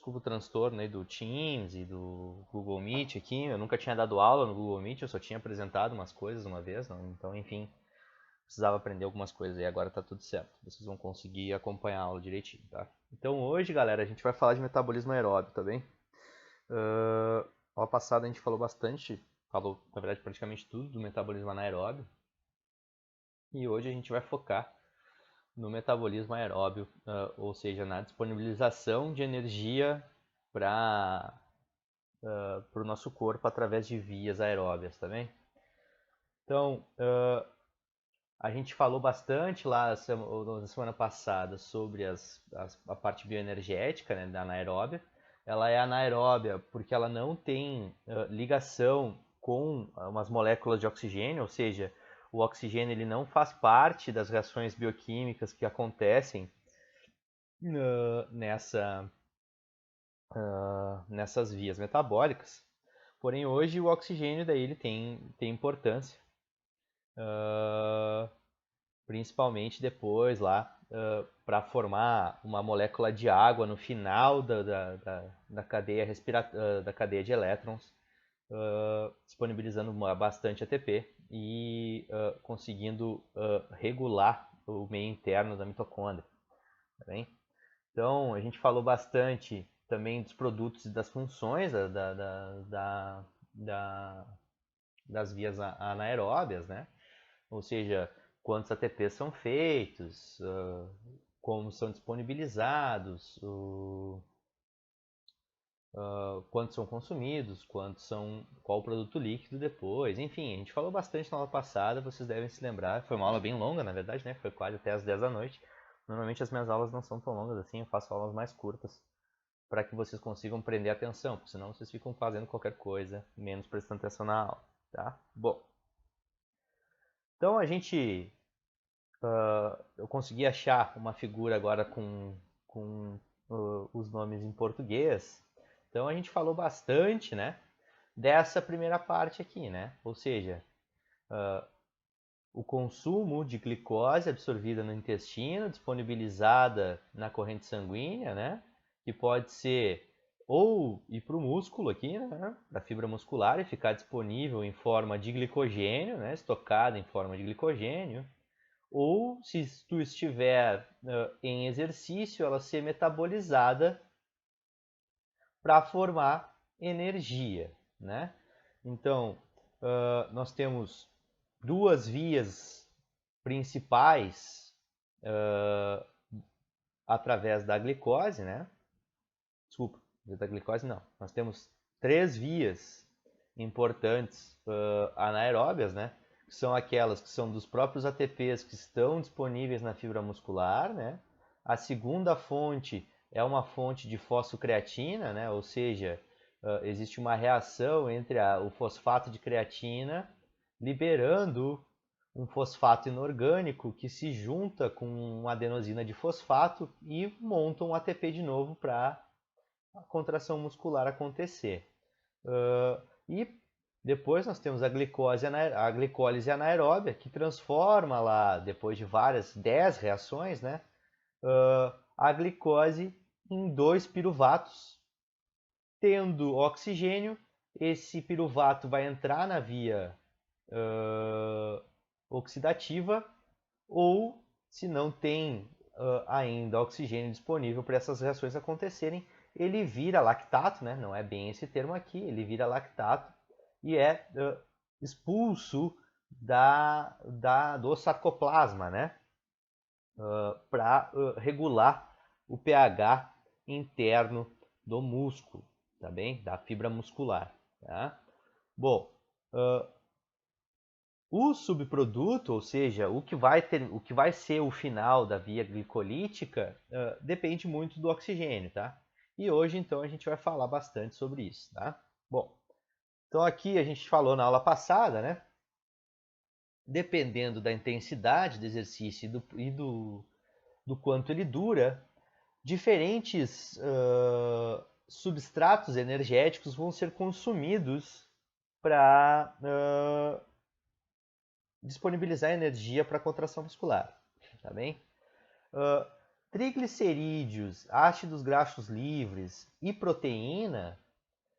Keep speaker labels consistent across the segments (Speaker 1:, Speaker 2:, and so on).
Speaker 1: desculpa o transtorno aí do Teams e do Google Meet aqui. Eu nunca tinha dado aula no Google Meet, eu só tinha apresentado umas coisas uma vez, não? Então, enfim, precisava aprender algumas coisas e agora tá tudo certo. Vocês vão conseguir acompanhar a aula direitinho, tá? Então hoje, galera, a gente vai falar de metabolismo aeróbio, tá bem? Aula passada a gente falou bastante, falou, na verdade, praticamente tudo do metabolismo anaeróbio. E hoje a gente vai focar no metabolismo aeróbio, ou seja, na disponibilização de energia para o nosso corpo através de vias aeróbias, tá bem? Então, a gente falou bastante lá na semana passada sobre a parte bioenergética, né, da anaeróbia. Ela é anaeróbia porque ela não tem ligação com umas moléculas de oxigênio, ou seja, o oxigênio ele não faz parte das reações bioquímicas que acontecem nessas vias metabólicas. Porém, hoje o oxigênio daí ele tem importância, principalmente depois lá para formar uma molécula de água no final da cadeia da cadeia de elétrons, disponibilizando bastante ATP e conseguindo regular o meio interno da mitocôndria. Tá bem? Então, a gente falou bastante também dos produtos e das funções das vias anaeróbias, né? Ou seja, quantos ATPs são feitos, como são disponibilizados, quantos são consumidos, qual o produto líquido depois. Enfim, a gente falou bastante na aula passada, vocês devem se lembrar. Foi uma aula bem longa, na verdade, né? Foi quase até as 10 da noite. Normalmente as minhas aulas não são tão longas assim, eu faço aulas mais curtas para que vocês consigam prender atenção, porque senão vocês ficam fazendo qualquer coisa, menos prestando atenção na aula, tá? Bom, então eu consegui achar uma figura agora com os nomes em português. Então a gente falou bastante, né, dessa primeira parte aqui, né? Ou seja, o consumo de glicose absorvida no intestino, disponibilizada na corrente sanguínea, né? Que pode ser ou ir para o músculo aqui, né? Para a fibra muscular e ficar disponível em forma de glicogênio, né? Estocada em forma de glicogênio. Ou, se tu estiver em exercício, ela ser metabolizada para formar energia, né? Então, nós temos duas vias principais através da glicose, né? Desculpa, da glicose não. Nós temos três vias importantes anaeróbias, né? Que são aquelas que são dos próprios ATPs que estão disponíveis na fibra muscular, né? A segunda fonte é uma fonte de fosfocreatina, né? Ou seja, existe uma reação entre o fosfato de creatina liberando um fosfato inorgânico que se junta com uma adenosina de fosfato e monta um ATP de novo para a contração muscular acontecer. E depois nós temos a glicólise anaeróbia, que transforma lá, depois de várias 10 reações, né, a glicose em 2 piruvatos. Tendo oxigênio, esse piruvato vai entrar na via oxidativa, ou se não tem ainda oxigênio disponível para essas reações acontecerem, ele vira lactato, né? Não é bem esse termo aqui, ele vira lactato e é expulso do sarcoplasma, né? Para regular o pH interno do músculo, tá bem? Da fibra muscular, tá? Bom, o subproduto, ou seja, o que vai ser o final da via glicolítica, depende muito do oxigênio, tá? E hoje, então, a gente vai falar bastante sobre isso, tá? Bom, então aqui a gente falou na aula passada, né? Dependendo da intensidade do exercício e do quanto ele dura, diferentes substratos energéticos vão ser consumidos para disponibilizar energia para a contração muscular, tá bem? triglicerídeos, ácidos graxos livres e proteína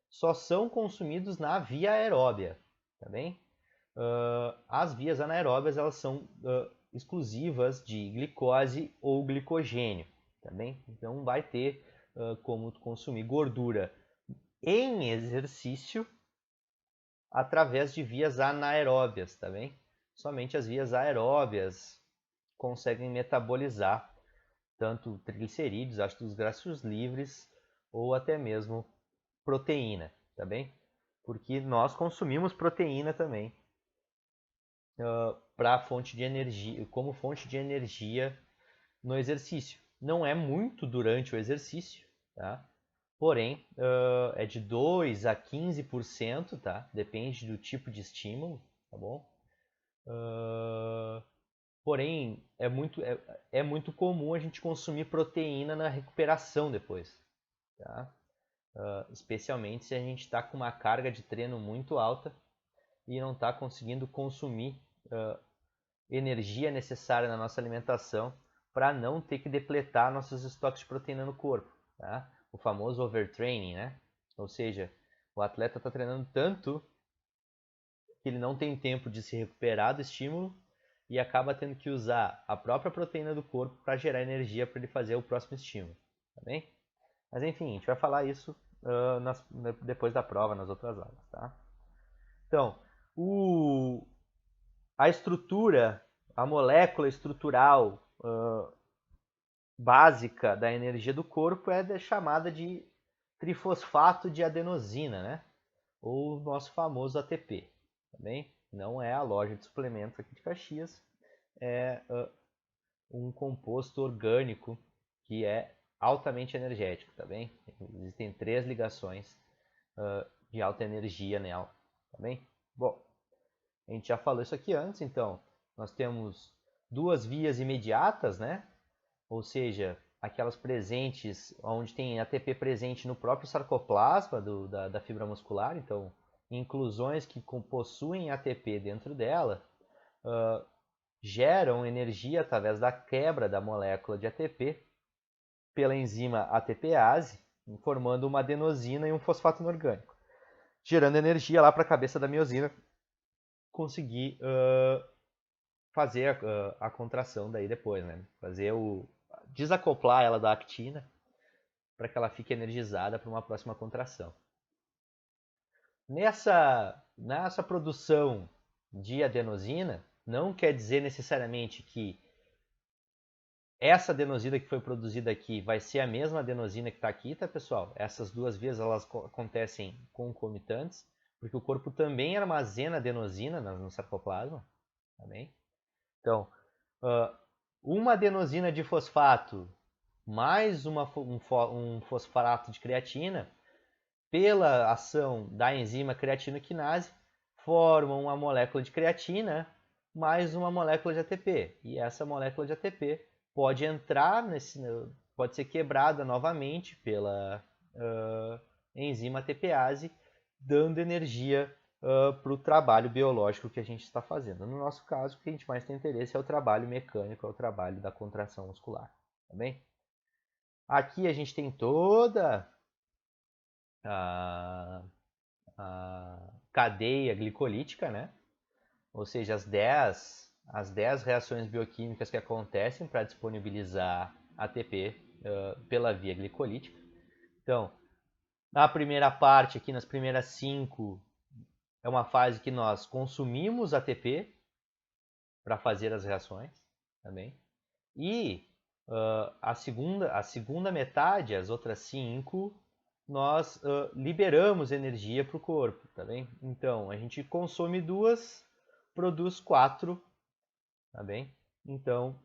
Speaker 1: só são consumidos na via aeróbia, tá bem? As vias anaeróbias elas são exclusivas de glicose ou glicogênio, tá bem? Então vai ter como consumir gordura em exercício através de vias anaeróbias, tá bem? Somente as vias aeróbias conseguem metabolizar tanto triglicerídeos, ácidos graxos livres ou até mesmo proteína, tá bem? Porque nós consumimos proteína também para fonte de energia, como fonte de energia no exercício. Não é muito durante o exercício, tá? Porém, é de 2 a 15%, tá? Depende do tipo de estímulo, tá bom? Porém, é muito comum a gente consumir proteína na recuperação depois, tá? Especialmente se a gente está com uma carga de treino muito alta e não está conseguindo consumir energia necessária na nossa alimentação para não ter que depletar nossos estoques de proteína no corpo, tá? O famoso overtraining, né? Ou seja, o atleta está treinando tanto que ele não tem tempo de se recuperar do estímulo e acaba tendo que usar a própria proteína do corpo para gerar energia para ele fazer o próximo estímulo, tá bem? Mas enfim, a gente vai falar isso depois da prova, nas outras aulas, tá? Então, a estrutura, a molécula estrutural básica da energia do corpo é chamada de trifosfato de adenosina, né? Ou o nosso famoso ATP, tá bem? Não é a loja de suplementos aqui de Caxias, é um composto orgânico que é altamente energético, tá bem? Existem 3 ligações de alta energia nela, tá bem? Bom, a gente já falou isso aqui antes, então nós temos 2 vias imediatas, né? Ou seja, aquelas presentes, onde tem ATP presente no próprio sarcoplasma da fibra muscular, então inclusões que possuem ATP dentro dela geram energia através da quebra da molécula de ATP pela enzima ATPase, formando uma adenosina e um fosfato inorgânico, gerando energia lá para a cabeça da miosina conseguir fazer a contração daí depois, né? Desacoplar ela da actina para que ela fique energizada para uma próxima contração. Nessa produção de adenosina, não quer dizer necessariamente que essa adenosina que foi produzida aqui vai ser a mesma adenosina que está aqui, tá, pessoal? Essas 2 vias elas acontecem concomitantes, porque o corpo também armazena adenosina no sarcoplasma, tá bem? Então, uma adenosina de fosfato mais um fosfato de creatina, pela ação da enzima creatinoquinase, formam uma molécula de creatina mais uma molécula de ATP. E essa molécula de ATP pode ser quebrada novamente pela enzima ATPase, dando energia para o trabalho biológico que a gente está fazendo. No nosso caso, o que a gente mais tem interesse é o trabalho mecânico, é o trabalho da contração muscular, tá bem? Aqui a gente tem toda a cadeia glicolítica, né? Ou seja, as 10 reações bioquímicas que acontecem para disponibilizar ATP pela via glicolítica. Então, na primeira parte, aqui nas primeiras 5, é uma fase que nós consumimos ATP para fazer as reações também. E a segunda metade, as outras 5, nós liberamos energia para o corpo, tá bem? Então, a gente consome 2, produz 4, tá bem? Então,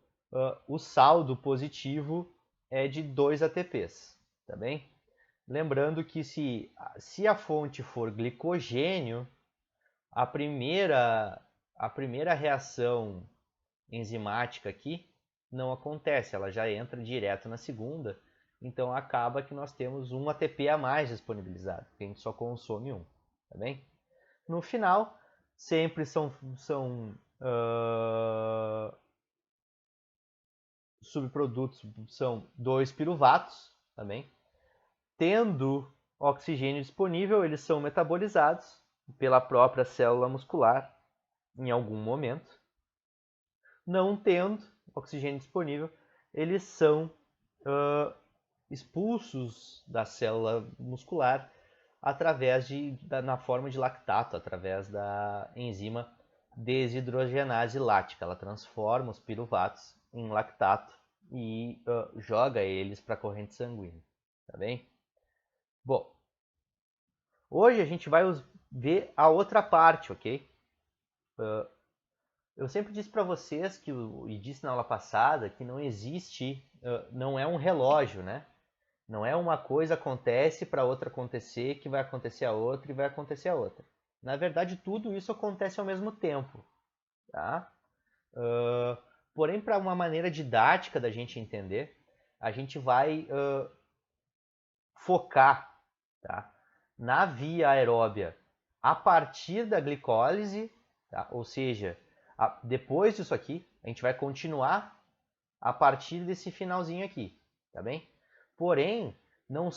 Speaker 1: o saldo positivo é de 2 ATPs, tá bem? Lembrando que se a fonte for glicogênio, a primeira reação enzimática aqui não acontece, ela já entra direto na segunda, então acaba que nós temos um ATP a mais disponibilizado, porque a gente só consome um, tá bem? No final, sempre são subprodutos são 2 piruvatos, também. Tendo oxigênio disponível, eles são metabolizados pela própria célula muscular em algum momento. Não tendo oxigênio disponível, eles são expulsos da célula muscular na forma de lactato, através da enzima desidrogenase lática. Ela transforma os piruvatos em lactato e joga eles para a corrente sanguínea. Tá bem? Bom, hoje a gente vai ver a outra parte, ok? Eu sempre disse para vocês, e disse na aula passada, que não existe, não é um relógio, né? Não é uma coisa acontece para outra acontecer, que vai acontecer a outra e vai acontecer a outra. Na verdade, tudo isso acontece ao mesmo tempo. Tá? Porém, para uma maneira didática da gente entender, a gente vai focar, tá, na via aeróbia a partir da glicólise, tá? Ou seja, depois disso aqui, a gente vai continuar a partir desse finalzinho aqui, tá bem? Porém, não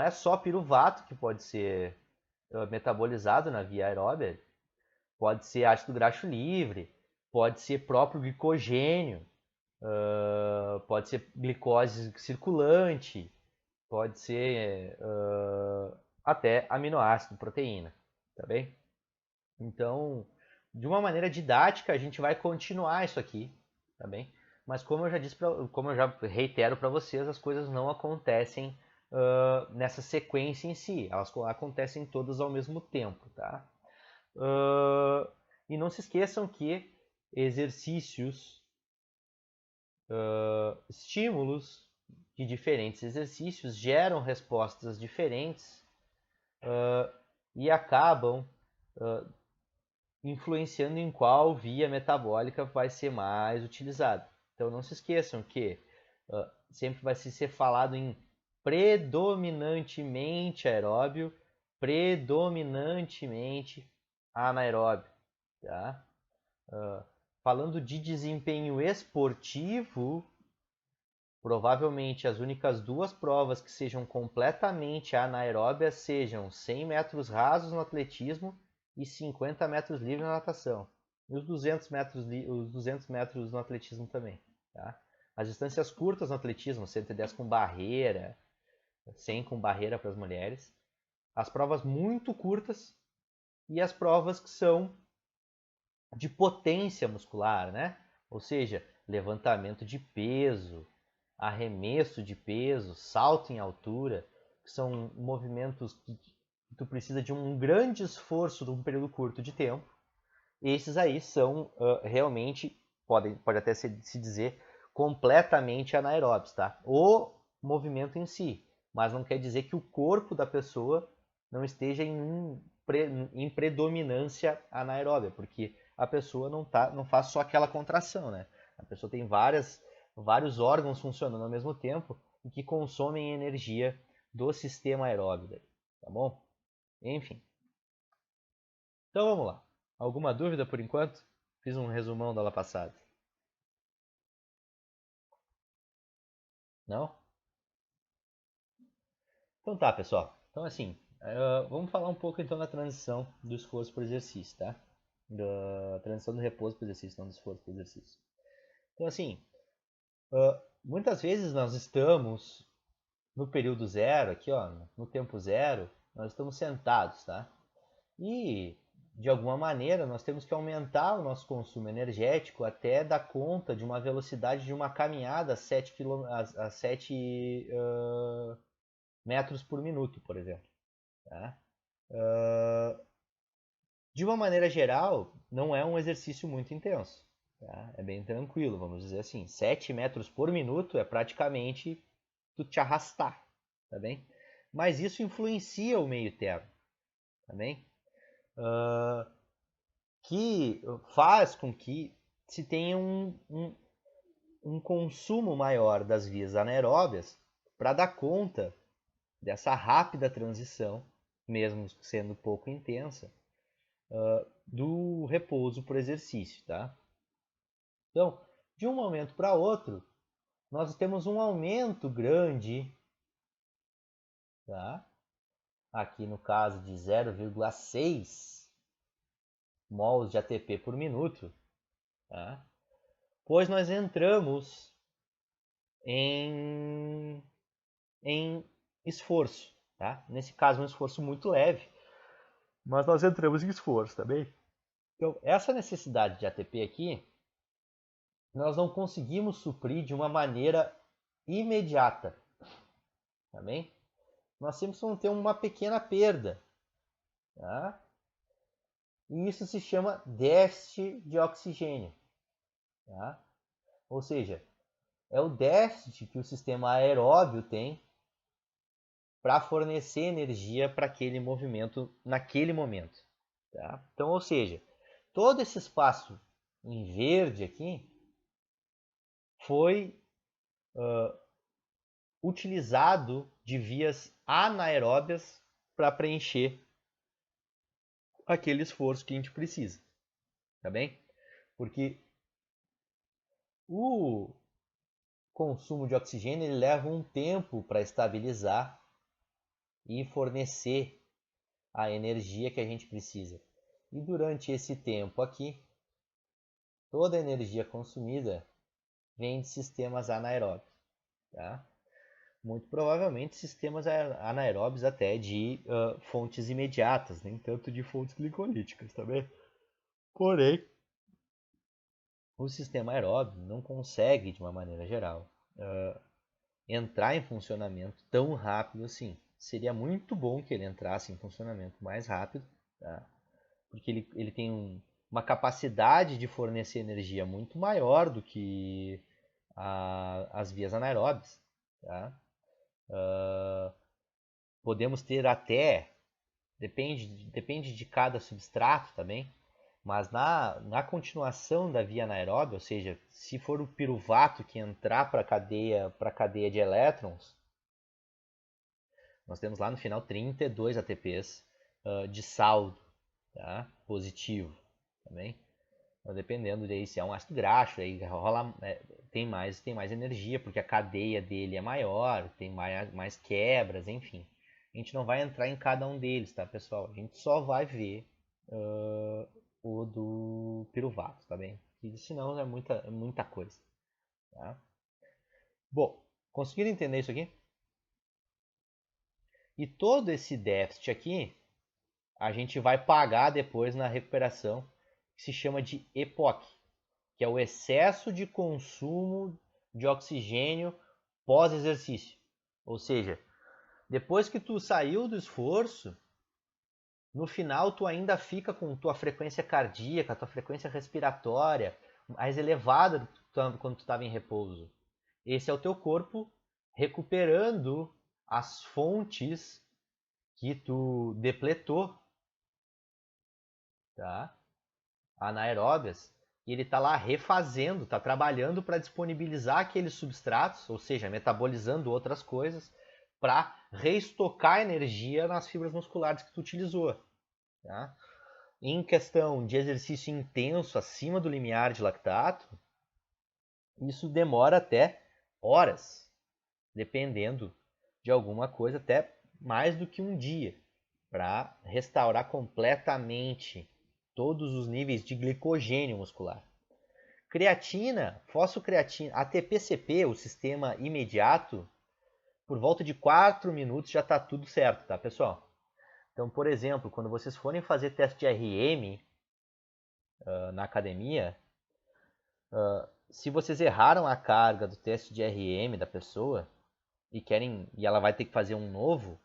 Speaker 1: é só piruvato que pode ser metabolizado na via aeróbia, pode ser ácido graxo livre, pode ser próprio glicogênio, pode ser glicose circulante, pode ser até aminoácido, proteína, tá bem? Então, de uma maneira didática, a gente vai continuar isso aqui, tá bem? Mas como eu já disse, como eu já reitero para vocês, as coisas não acontecem nessa sequência em si, elas acontecem todas ao mesmo tempo, tá? E não se esqueçam que exercícios, estímulos de diferentes exercícios geram respostas diferentes e acabam influenciando em qual via metabólica vai ser mais utilizada. Então não se esqueçam que sempre vai ser falado em predominantemente aeróbio, predominantemente anaeróbio. Tá? Falando de desempenho esportivo, provavelmente as únicas duas provas que sejam completamente anaeróbias sejam 100 metros rasos no atletismo e 50 metros livre na natação. E os 200 metros no atletismo também. Tá? As distâncias curtas no atletismo, 110 com barreira, 100 com barreira para as mulheres. As provas muito curtas e as provas que são de potência muscular, né? Ou seja, levantamento de peso, arremesso de peso, salto em altura, que são movimentos que tu precisa de um grande esforço de um período curto de tempo. Esses aí são realmente, pode até se dizer, completamente anaeróbios, tá? O movimento em si, mas não quer dizer que o corpo da pessoa não esteja em predominância anaeróbia, porque a pessoa não faz só aquela contração, né? A pessoa tem vários órgãos funcionando ao mesmo tempo e que consomem energia do sistema aeróbio, tá bom? Enfim. Então vamos lá. Alguma dúvida por enquanto? Fiz um resumão da aula passada. Não? Então tá, pessoal. Então assim, vamos falar um pouco então da transição do esforço para o exercício, tá? Da transição do repouso para o exercício, não do esforço para o exercício. Então assim, muitas vezes nós estamos no período zero, aqui ó, no tempo zero, nós estamos sentados, tá? E de alguma maneira nós temos que aumentar o nosso consumo energético até dar conta de uma velocidade de uma caminhada a 7 metros por minuto, por exemplo. Tá? De uma maneira geral, não é um exercício muito intenso. Tá? É bem tranquilo, vamos dizer assim. 7 metros por minuto é praticamente tu te arrastar, tá bem? Mas isso influencia o meio termo, tá bem? Que faz com que se tenha um consumo maior das vias anaeróbias para dar conta dessa rápida transição, mesmo sendo pouco intensa, do repouso para o exercício, tá? Então, de um momento para outro, nós temos um aumento grande, tá? Aqui no caso de 0,6 mols de ATP por minuto, tá? Pois nós entramos em esforço, tá? Nesse caso, um esforço muito leve, mas nós entramos em esforço, tá bem? Então, essa necessidade de ATP aqui, nós não conseguimos suprir de uma maneira imediata, tá bem? Nós sempre vamos ter uma pequena perda, tá? E isso se chama déficit de oxigênio, tá? Ou seja, é o déficit que o sistema aeróbio tem para fornecer energia para aquele movimento naquele momento. Tá? Então, ou seja, todo esse espaço em verde aqui foi utilizado de vias anaeróbias para preencher aquele esforço que a gente precisa. Tá bem? Porque o consumo de oxigênio ele leva um tempo para estabilizar e fornecer a energia que a gente precisa. E durante esse tempo aqui, toda a energia consumida vem de sistemas anaeróbios. Tá? Muito provavelmente sistemas anaeróbios até de fontes imediatas, nem tanto de fontes glicolíticas, tá bem? Porém, o sistema aeróbio não consegue, de uma maneira geral, entrar em funcionamento tão rápido assim. Seria muito bom que ele entrasse em funcionamento mais rápido, tá? Porque ele tem uma capacidade de fornecer energia muito maior do que as vias anaeróbias. Tá? Podemos ter até, depende de cada substrato também, mas na continuação da via anaeróbia, ou seja, se for o piruvato que entrar para a cadeia de elétrons, nós temos lá no final 32 ATPs de saldo, tá? Positivo também. Dependendo daí se é um ácido graxo, aí rola, tem mais energia, porque a cadeia dele é maior, tem mais quebras, enfim. A gente não vai entrar em cada um deles, tá, pessoal? A gente só vai ver o do piruvato, tá bem? E senão é muita coisa. Tá? Bom, conseguiram entender isso aqui? E todo esse déficit aqui, a gente vai pagar depois na recuperação, que se chama de EPOC, que é o excesso de consumo de oxigênio pós-exercício. Ou seja, depois que tu saiu do esforço, no final tu ainda fica com tua frequência cardíaca, tua frequência respiratória mais elevada do que quando tu estava em repouso. Esse é o teu corpo recuperando as fontes que tu depletou, tá? Anaeróbias, e ele está lá refazendo, está trabalhando para disponibilizar aqueles substratos, ou seja, metabolizando outras coisas, para reestocar energia nas fibras musculares que tu utilizou. Tá? Em questão de exercício intenso acima do limiar de lactato, isso demora até horas, dependendo de alguma coisa, até mais do que um dia, para restaurar completamente todos os níveis de glicogênio muscular. Creatina, fosfocreatina, ATP-CP, o sistema imediato, por volta de 4 minutos já está tudo certo, tá, pessoal? Então, por exemplo, quando vocês forem fazer teste de RM na academia, se vocês erraram a carga do teste de RM da pessoa e ela vai ter que fazer um novo,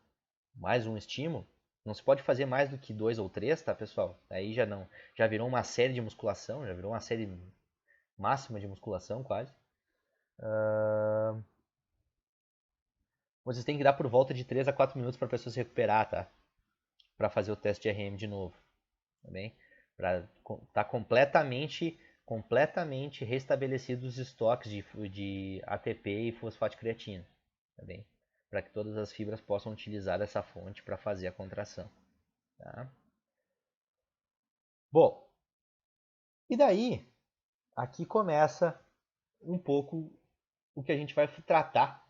Speaker 1: mais um estímulo, não se pode fazer mais do que 2 ou 3, tá, pessoal? Aí já virou uma série de musculação, já virou uma série máxima de musculação quase. Vocês têm que dar por volta de 3 a 4 minutos para a pessoa se recuperar, tá? Para fazer o teste de RM de novo, tá bem? Para estar completamente restabelecidos os estoques de ATP e fosfato de creatina, tá bem? Para que todas as fibras possam utilizar essa fonte para fazer a contração, tá? Bom, e daí aqui começa um pouco o que a gente vai tratar,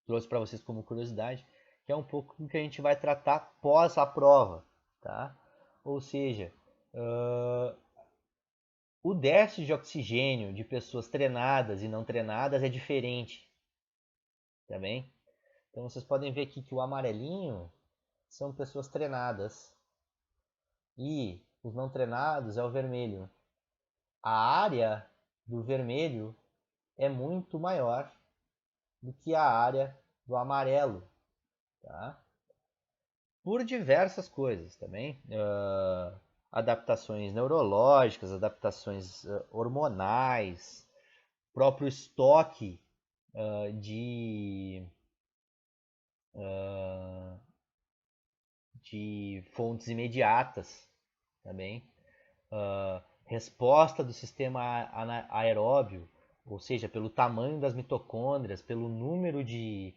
Speaker 1: trouxe para vocês como curiosidade, que é um pouco do que a gente vai tratar pós a prova, tá? Ou seja, o déficit de oxigênio de pessoas treinadas e não treinadas é diferente, tá bem? Então vocês podem ver aqui que o amarelinho são pessoas treinadas e os não treinados é o vermelho. A área do vermelho é muito maior do que a área do amarelo, tá? Por diversas coisas também. Adaptações neurológicas, adaptações hormonais, próprio estoque de, de fontes imediatas também. Resposta do sistema aeróbio, ou seja, pelo tamanho das mitocôndrias, pelo número de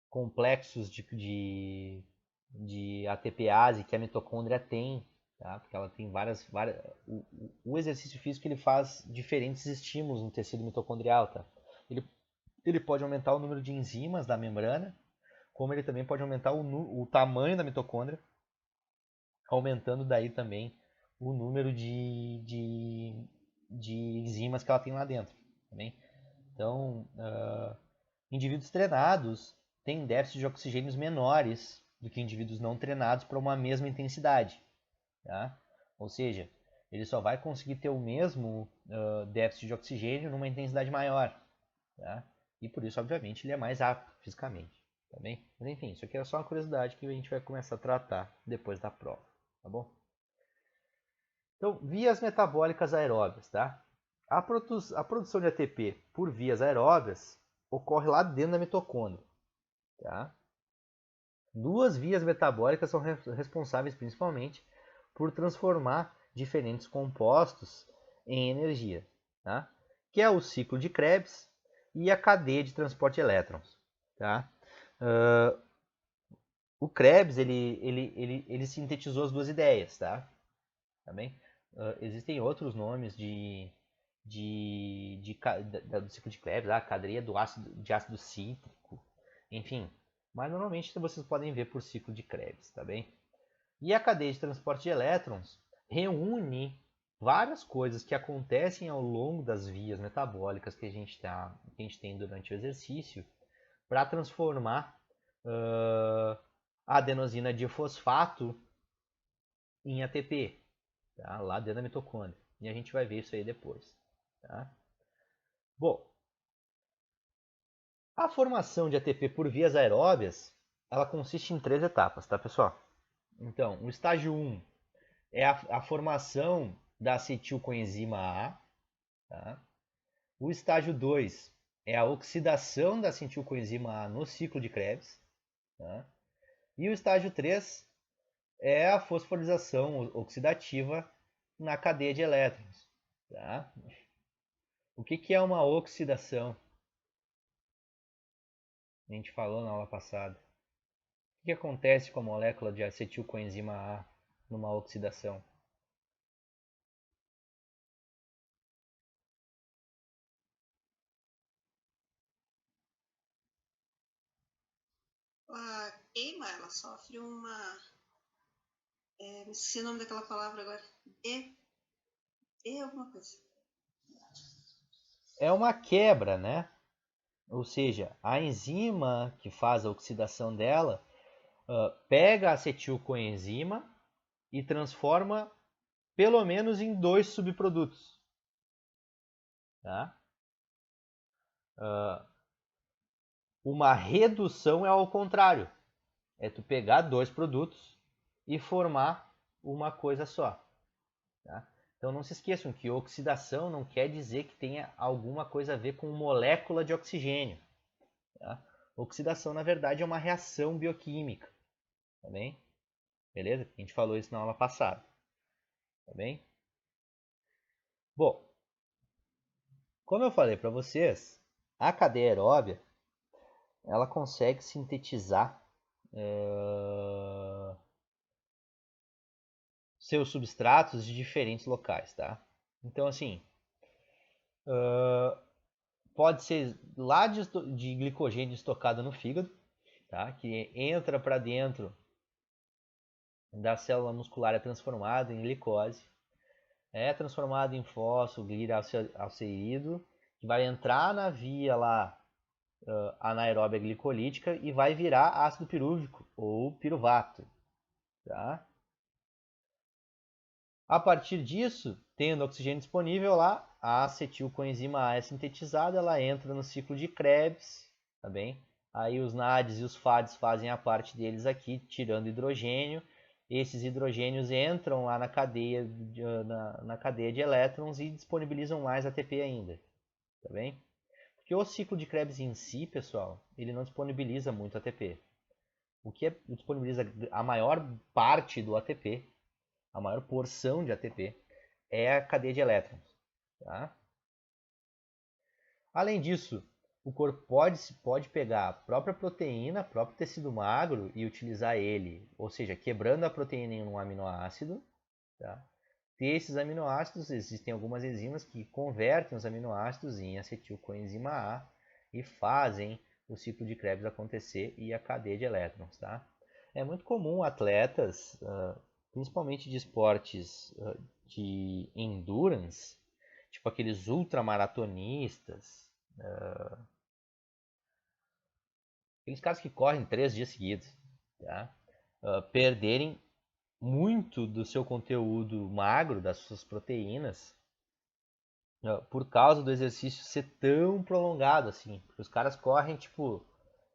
Speaker 1: complexos de ATPase que a mitocôndria tem, tá? Porque ela tem várias o exercício físico ele faz diferentes estímulos no tecido mitocondrial, tá? Ele, ele pode aumentar o número de enzimas da membrana, como ele também pode aumentar o tamanho da mitocôndria, aumentando daí também o número de enzimas que ela tem lá dentro. Também. Então, indivíduos treinados têm déficits de oxigênios menores do que indivíduos não treinados para uma mesma intensidade. Tá? Ou seja, ele só vai conseguir ter o mesmo déficit de oxigênio numa intensidade maior. Tá? E por isso, obviamente, ele é mais apto fisicamente. Tá bem? Mas enfim, isso aqui é só uma curiosidade que a gente vai começar a tratar depois da prova. Tá bom? Então, vias metabólicas aeróbias, tá? A produção de ATP por vias aeróbias ocorre lá dentro da mitocôndria, tá? Duas vias metabólicas são responsáveis principalmente por transformar diferentes compostos em energia, tá? Que é o ciclo de Krebs e a cadeia de transporte de elétrons, tá? O Krebs ele sintetizou as duas ideias, tá? Também existem outros nomes do ciclo de Krebs, a cadeia de ácido cítrico, enfim. Mas normalmente vocês podem ver por ciclo de Krebs, tá bem? E a cadeia de transporte de elétrons reúne várias coisas que acontecem ao longo das vias metabólicas que a gente tem durante o exercício para transformar a adenosina difosfato em ATP, tá? Lá dentro da mitocôndria. E a gente vai ver isso aí depois. Tá? Bom, a formação de ATP por vias aeróbias, ela consiste em três etapas, tá, pessoal? Então, o estágio 1 é a formação da acetilcoenzima A. Tá? O estágio 2 é a oxidação da acetilcoenzima A no ciclo de Krebs. Tá? E o estágio 3 é a fosforilação oxidativa na cadeia de elétrons. Tá? O que é uma oxidação? A gente falou na aula passada. O que acontece com a molécula de acetilcoenzima A numa oxidação?
Speaker 2: Ela queima, ela sofre uma. Me esqueci o nome daquela palavra agora. Alguma coisa.
Speaker 1: É uma quebra, né? Ou seja, a enzima que faz a oxidação dela pega a acetilcoenzima e transforma pelo menos em dois subprodutos. Tá? Uma redução é ao contrário. É tu pegar dois produtos e formar uma coisa só. Tá? Então não se esqueçam que oxidação não quer dizer que tenha alguma coisa a ver com molécula de oxigênio. Tá? Oxidação, na verdade, é uma reação bioquímica. Tá bem? Beleza? A gente falou isso na aula passada. Tá bem? Bom, como eu falei para vocês, a cadeia aeróbia ela consegue sintetizar seus substratos de diferentes locais, tá? Então, assim, Pode ser lá de glicogênio estocado no fígado, tá? Que entra para dentro da célula muscular, é transformado em glicose, é transformado em fosfoglicalceído, que vai entrar na via lá anaeróbia glicolítica e vai virar ácido pirúvico ou piruvato, tá? A partir disso, tendo oxigênio disponível lá, a acetilcoenzima A é sintetizada, ela entra no ciclo de Krebs, tá bem? Aí os NADs e os FADs fazem a parte deles aqui, tirando hidrogênio. Esses hidrogênios entram lá na cadeia de elétrons e disponibilizam mais ATP ainda, tá bem? Porque o ciclo de Krebs em si, pessoal, ele não disponibiliza muito ATP. O que disponibiliza a maior parte do ATP, a maior porção de ATP, é a cadeia de elétrons. Tá? Além disso, o corpo pode pegar a própria proteína, próprio tecido magro e utilizar ele, ou seja, quebrando a proteína em um aminoácido. Tá? Ter esses aminoácidos, existem algumas enzimas que convertem os aminoácidos em acetilcoenzima A e fazem o ciclo de Krebs acontecer e a cadeia de elétrons. Tá? É muito comum atletas, principalmente de esportes de endurance, tipo aqueles ultramaratonistas, aqueles caras que correm 3 dias seguidos, tá? Perderem muito do seu conteúdo magro, das suas proteínas, por causa do exercício ser tão prolongado assim. Porque os caras correm tipo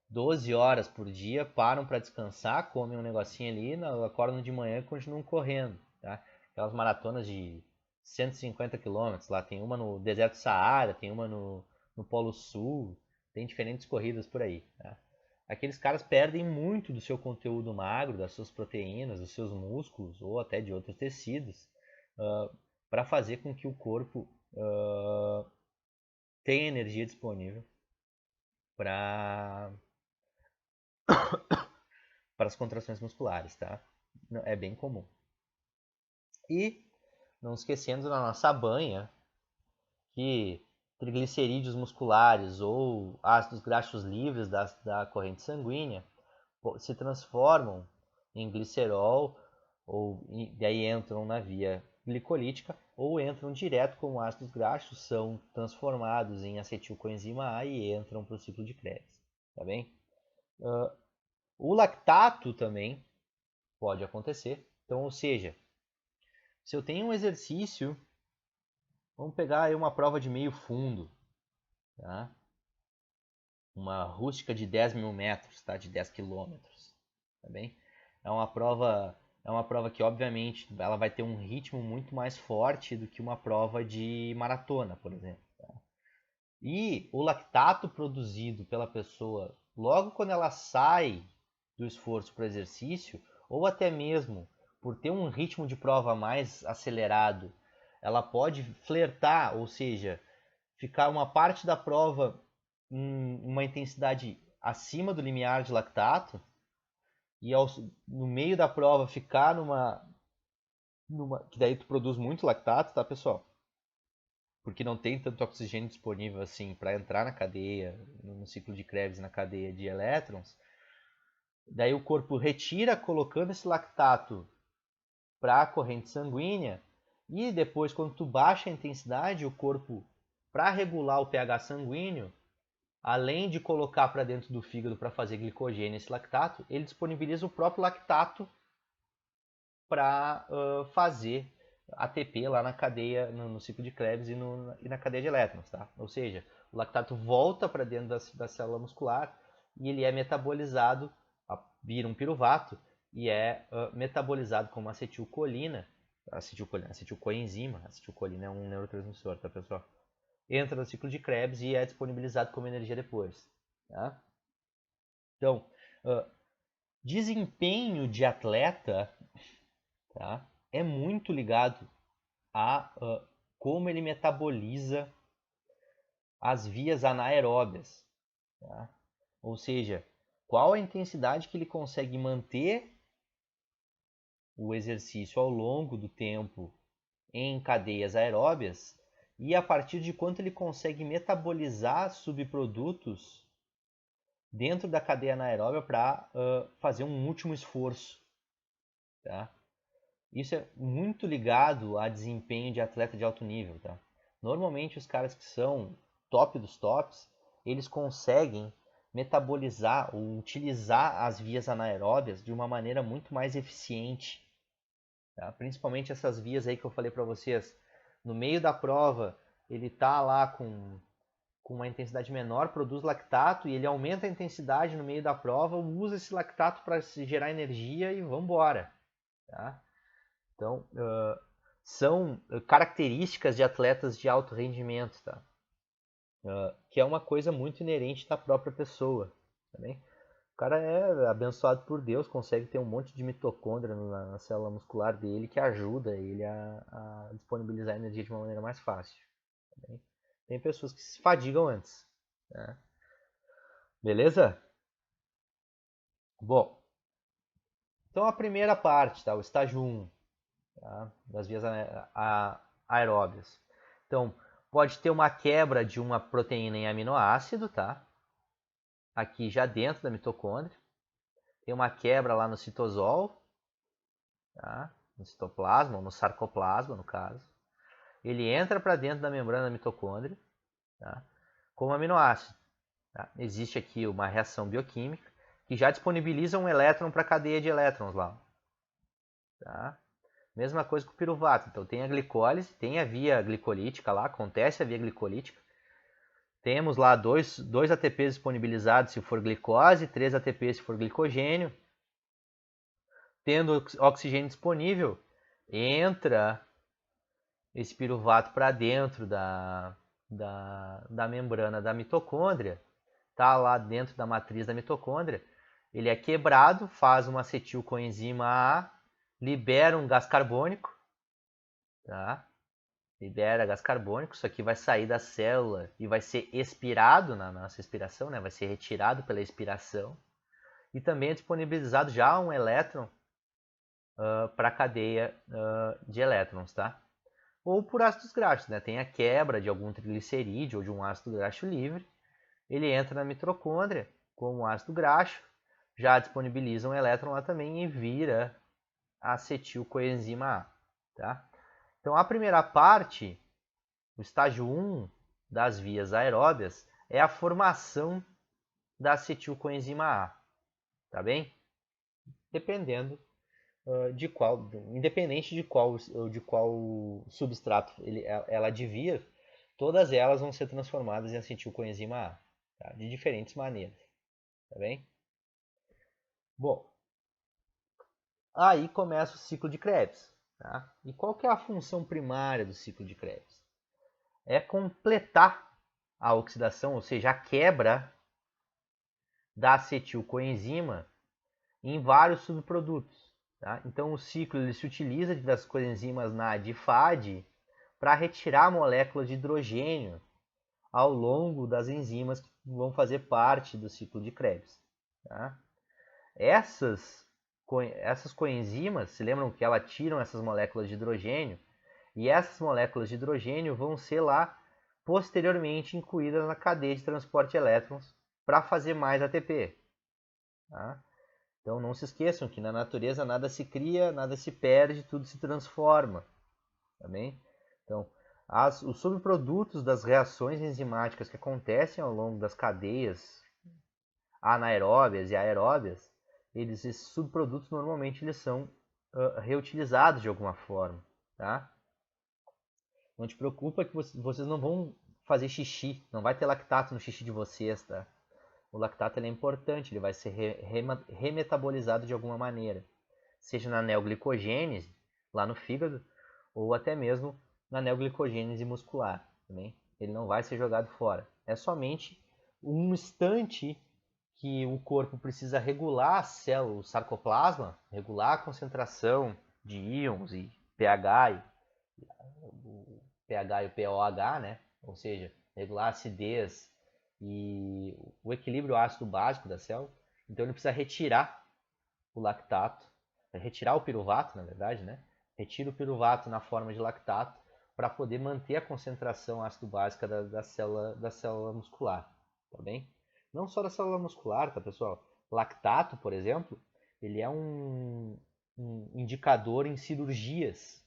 Speaker 1: 12 horas por dia, param para descansar, comem um negocinho ali, acordam de manhã e continuam correndo. Tá? Aquelas maratonas de 150 quilômetros, lá tem uma no deserto Saara, tem uma no Polo Sul, tem diferentes corridas por aí. Tá? Aqueles caras perdem muito do seu conteúdo magro, das suas proteínas, dos seus músculos ou até de outros tecidos, para fazer com que o corpo tenha energia disponível para as contrações musculares, tá? É bem comum. E não esquecendo na nossa banha que triglicerídeos musculares ou ácidos graxos livres da corrente sanguínea se transformam em glicerol ou daí entram na via glicolítica ou entram direto como ácidos graxos, são transformados em acetilcoenzima A e entram para o ciclo de Krebs, tá bem? O lactato também pode acontecer. Então, ou seja, se eu tenho um exercício, vamos pegar aí uma prova de meio fundo, tá? Uma rústica de 10.000 metros, tá? De 10 quilômetros, tá bem? É uma prova que, obviamente, ela vai ter um ritmo muito mais forte do que uma prova de maratona, por exemplo. Tá? E o lactato produzido pela pessoa logo quando ela sai do esforço para o exercício, ou até mesmo por ter um ritmo de prova mais acelerado, ela pode flertar, ou seja, ficar uma parte da prova em uma intensidade acima do limiar de lactato e no meio da prova ficar que daí tu produz muito lactato, tá, pessoal? Porque não tem tanto oxigênio disponível assim para entrar na cadeia, no ciclo de Krebs, na cadeia de elétrons. Daí o corpo retira colocando esse lactato para a corrente sanguínea e depois quando tu baixa a intensidade, o corpo, para regular o pH sanguíneo, além de colocar para dentro do fígado para fazer glicogênio esse lactato, ele disponibiliza o próprio lactato para fazer ATP lá na cadeia, no ciclo de Krebs e na cadeia de elétrons. Tá? Ou seja, o lactato volta para dentro da célula muscular e ele é metabolizado, vira um piruvato e é metabolizado como acetilcolina, acetilcoenzima, acetilcolina é um neurotransmissor, tá, pessoal? Entra no ciclo de Krebs e é disponibilizado como energia depois. Tá? Então, desempenho de atleta, tá, é muito ligado a como ele metaboliza as vias anaeróbias. Tá? Ou seja, qual a intensidade que ele consegue manter o exercício ao longo do tempo em cadeias aeróbias e a partir de quanto ele consegue metabolizar subprodutos dentro da cadeia anaeróbia para fazer um último esforço. Tá? Isso é muito ligado a desempenho de atleta de alto nível. Tá? Normalmente os caras que são top dos tops, eles conseguem metabolizar ou utilizar as vias anaeróbias de uma maneira muito mais eficiente. Tá? Principalmente essas vias aí que eu falei para vocês. No meio da prova, ele tá lá com uma intensidade menor, produz lactato e ele aumenta a intensidade no meio da prova, usa esse lactato para gerar energia e vamos embora. Tá? Então, são características de atletas de alto rendimento, tá? Que é uma coisa muito inerente da própria pessoa. Também. O cara é abençoado por Deus, consegue ter um monte de mitocôndria na célula muscular dele que ajuda ele a disponibilizar energia de uma maneira mais fácil. Também. Tem pessoas que se fadigam antes. Né? Beleza? Bom, então a primeira parte, tá? O estágio 1, tá? Das vias aeróbias. Então, pode ter uma quebra de uma proteína em aminoácido, tá? Aqui já dentro da mitocôndria. Tem uma quebra lá no citosol, tá? No citoplasma, ou no sarcoplasma, no caso. Ele entra para dentro da membrana da mitocôndria, tá? Como aminoácido. Tá? Existe aqui uma reação bioquímica que já disponibiliza um elétron para a cadeia de elétrons lá. Tá? Mesma coisa com o piruvato. Então tem a glicólise, tem a via glicolítica lá, acontece a via glicolítica. Temos lá 2 ATPs disponibilizados se for glicose, 3 ATPs se for glicogênio. Tendo oxigênio disponível, entra esse piruvato para dentro da membrana da mitocôndria, tá lá dentro da matriz da mitocôndria. Ele é quebrado, faz uma acetilcoenzima A, libera um gás carbônico, tá? Libera gás carbônico, isso aqui vai sair da célula e vai ser expirado na nossa expiração, né? Vai ser retirado pela expiração. E também é disponibilizado já um elétron para a cadeia de elétrons, tá? Ou por ácidos graxos, né? Tem a quebra de algum triglicerídeo ou de um ácido graxo livre, ele entra na mitocôndria como ácido graxo, já disponibiliza um elétron lá também e vira acetilcoenzima A, tá? Então a primeira parte, o estágio 1 das vias aeróbias, é a formação da acetilcoenzima A, tá bem? Dependendo de qual, independente de qual substrato ela advir, todas elas vão ser transformadas em acetilcoenzima A, tá? De diferentes maneiras, tá bem? Bom, aí começa o ciclo de Krebs, tá? E qual que é a função primária do ciclo de Krebs? É completar a oxidação, ou seja, a quebra da acetilcoenzima em vários subprodutos. Tá? Então o ciclo ele se utiliza das coenzimas NAD e FAD para retirar moléculas de hidrogênio ao longo das enzimas que vão fazer parte do ciclo de Krebs. Tá? Essas coenzimas, se lembram que elas tiram essas moléculas de hidrogênio, e essas moléculas de hidrogênio vão ser lá posteriormente incluídas na cadeia de transporte de elétrons para fazer mais ATP. Tá? Então não se esqueçam que na natureza nada se cria, nada se perde, tudo se transforma. Tá bem? Então, os subprodutos das reações enzimáticas que acontecem ao longo das cadeias anaeróbias e aeróbias, esses subprodutos normalmente eles são reutilizados de alguma forma. Tá? Não te preocupa que vocês não vão fazer xixi, não vai ter lactato no xixi de vocês, tá? O lactato ele é importante, ele vai ser remetabolizado de alguma maneira, seja na neoglicogênese, lá no fígado, ou até mesmo na neoglicogênese muscular. Também. Ele não vai ser jogado fora. É somente um instante que o corpo precisa regular a célula, o sarcoplasma, regular a concentração de íons e pH o pH e o pOH, né? Ou seja, regular a acidez e o equilíbrio ácido básico da célula. Então ele precisa retirar o lactato, retirar o piruvato, na verdade, né? Retira o piruvato na forma de lactato, para poder manter a concentração ácido básica da célula muscular, tá bem? Não só da célula muscular, tá, pessoal? Lactato, por exemplo, ele é um indicador em cirurgias.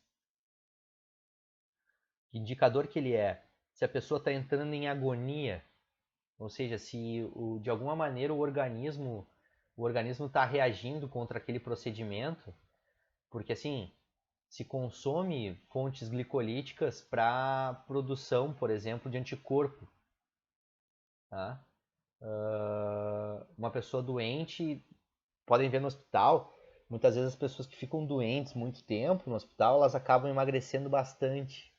Speaker 1: Que indicador que ele é? Se a pessoa está entrando em agonia, ou seja, se de alguma maneira o organismo está reagindo contra aquele procedimento, porque assim, se consome fontes glicolíticas para produção, por exemplo, de anticorpo. Tá? Uma pessoa doente, podem ver no hospital, muitas vezes as pessoas que ficam doentes muito tempo no hospital, elas acabam emagrecendo bastante,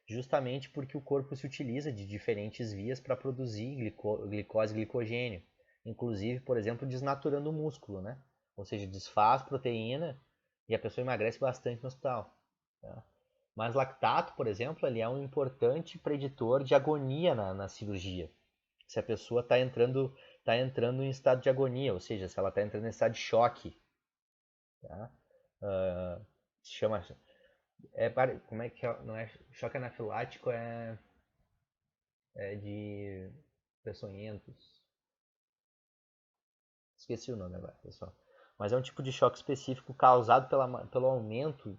Speaker 1: justamente porque o corpo se utiliza de diferentes vias para produzir glicose e glicogênio, inclusive, por exemplo, desnaturando o músculo, né? Ou seja, desfaz proteína e a pessoa emagrece bastante no hospital. Tá? Mas lactato, por exemplo, ele é um importante preditor de agonia na cirurgia. Se a pessoa está entrando em estado de agonia, ou seja, se ela está entrando em estado de choque. Tá? Se chama... como é que é? Não é choque anafilático, é de peçonhentos. Esqueci o nome agora, pessoal. Mas é um tipo de choque específico causado pelo aumento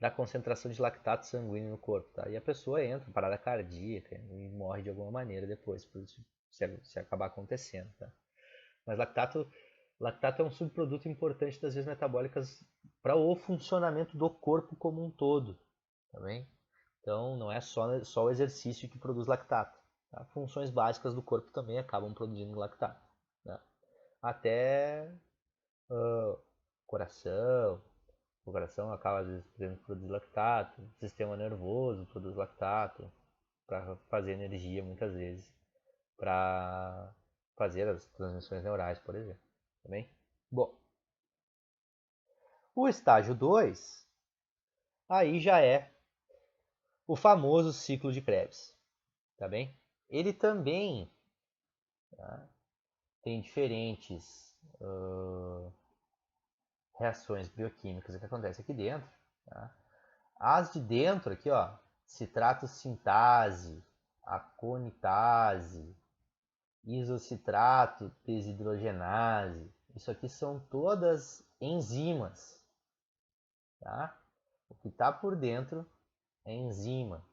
Speaker 1: da concentração de lactato sanguíneo no corpo, tá? E a pessoa entra em parada cardíaca e morre de alguma maneira depois, por isso, se acabar acontecendo, tá? Mas lactato é um subproduto importante das vias metabólicas para o funcionamento do corpo como um todo, tá bem? Então não é só o exercício que produz lactato, tá? Funções básicas do corpo também acabam produzindo lactato, tá? Até coração. O coração acaba às vezes podendo produzir lactato, o sistema nervoso produz lactato para fazer energia muitas vezes, para fazer as transmissões neurais, por exemplo. Tá bem? Bom, o estágio 2 aí já é o famoso ciclo de Krebs. Tá bem? Ele também, tá, tem diferentes reações bioquímicas que acontecem aqui dentro. Tá? As de dentro aqui, ó, citrato sintase, aconitase, isocitrato desidrogenase. Isso aqui são todas enzimas. Tá? O que está por dentro é enzima.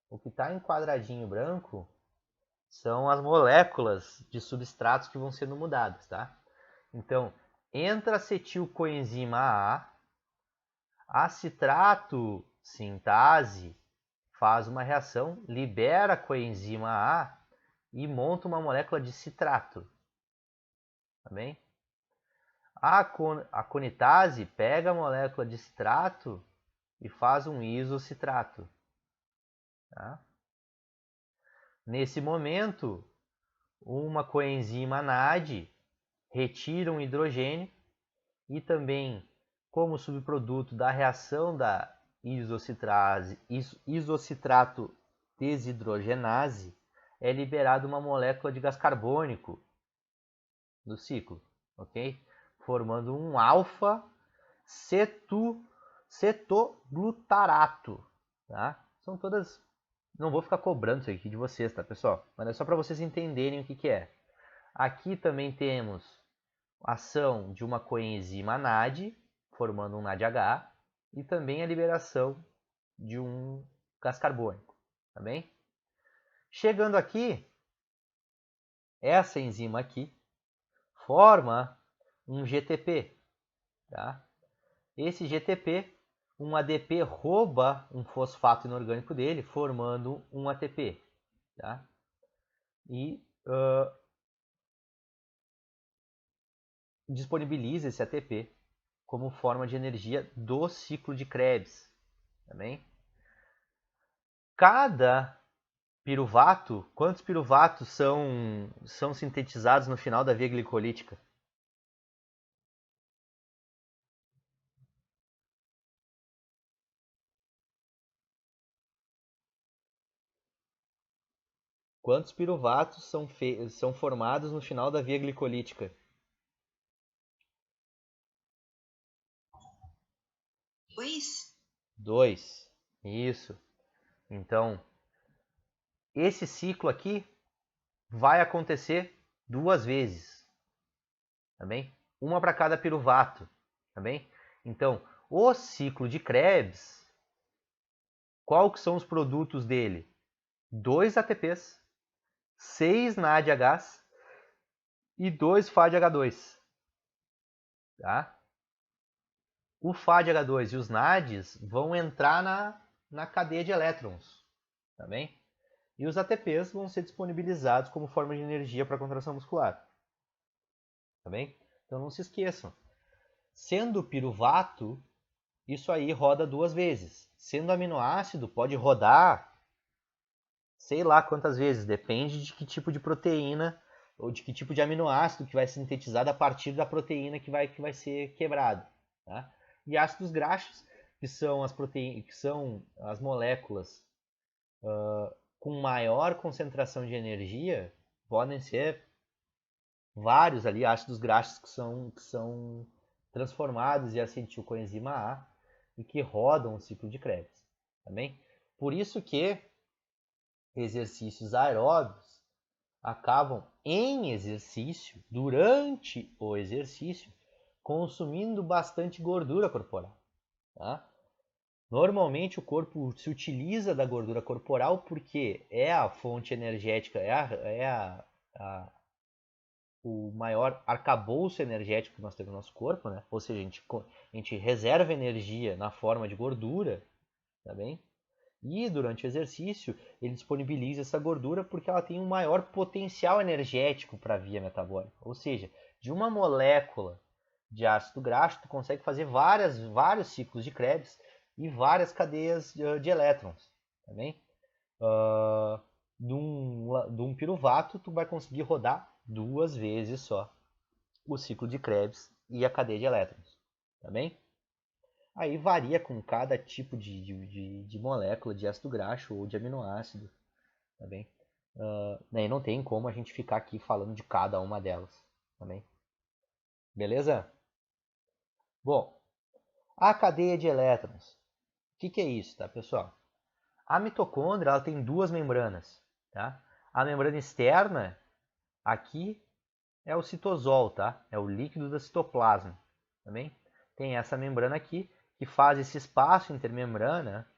Speaker 1: O que está em quadradinho branco são as moléculas de substratos que vão sendo mudadas. Tá? Então, entra acetilcoenzima A citrato sintase faz uma reação, libera a coenzima A e monta uma molécula de citrato. Tá bem? A conitase pega a molécula de citrato e faz um isocitrato. Tá? Nesse momento, uma coenzima NAD retira um hidrogênio e também, como subproduto da reação da isocitrato desidrogenase, é liberada uma molécula de gás carbônico do ciclo, ok? Formando um alfa-cetoglutarato, tá? São todas... Não vou ficar cobrando isso aqui de vocês, tá, pessoal? Mas é só para vocês entenderem o que é. Aqui também temos ação de uma coenzima NAD, formando um NADH, e também a liberação de um gás carbônico, tá bem? Chegando aqui, essa enzima aqui forma um GTP, tá? Esse GTP, um ADP rouba um fosfato inorgânico dele, formando um ATP, tá? E disponibiliza esse ATP como forma de energia do ciclo de Krebs, tá bem? Cada piruvato, quantos piruvatos são sintetizados no final da via glicolítica? Quantos piruvatos são formados no final da via glicolítica?
Speaker 2: 2?
Speaker 1: 2. Isso. Então, esse ciclo aqui vai acontecer 2 vezes, tá bem? Uma para cada piruvato, tá bem? Então, o ciclo de Krebs, qual que são os produtos dele? 2 ATPs, 6 NADHs e 2 FADH2, tá? O FADH2 e os NADs vão entrar na cadeia de elétrons, tá bem? E os ATPs vão ser disponibilizados como forma de energia para a contração muscular, tá bem? Então não se esqueçam. Sendo piruvato, isso aí roda 2 vezes. Sendo aminoácido, pode rodar sei lá quantas vezes, depende de que tipo de proteína ou de que tipo de aminoácido que vai ser sintetizado a partir da proteína que vai ser quebrado. Tá? E ácidos graxos, que são as moléculas com maior concentração de energia, podem ser vários ali ácidos graxos que são transformados em acetilcoenzima A e que rodam o ciclo de Krebs. Também. Por isso que exercícios aeróbicos acabam em exercício, durante o exercício, consumindo bastante gordura corporal. Tá? Normalmente o corpo se utiliza da gordura corporal porque é a fonte energética, o maior arcabouço energético que nós temos no nosso corpo, né? Ou seja, a gente reserva energia na forma de gordura, tá bem? E durante o exercício, ele disponibiliza essa gordura porque ela tem um maior potencial energético para a via metabólica. Ou seja, de uma molécula de ácido graxo, tu consegue fazer vários ciclos de Krebs e várias cadeias de elétrons. Tá bem? De um piruvato, tu vai conseguir rodar 2 vezes só o ciclo de Krebs e a cadeia de elétrons. Tá bem? Aí varia com cada tipo de molécula de ácido graxo ou de aminoácido, tá bem? E não tem como a gente ficar aqui falando de cada uma delas, tá bem? Beleza? Bom, a cadeia de elétrons. O que é isso, tá, pessoal? A mitocôndria ela tem 2 membranas, tá? A membrana externa, aqui, é o citosol, tá? É o líquido do citoplasma, tá bem? Tem essa membrana aqui, que faz esse espaço intermembrana,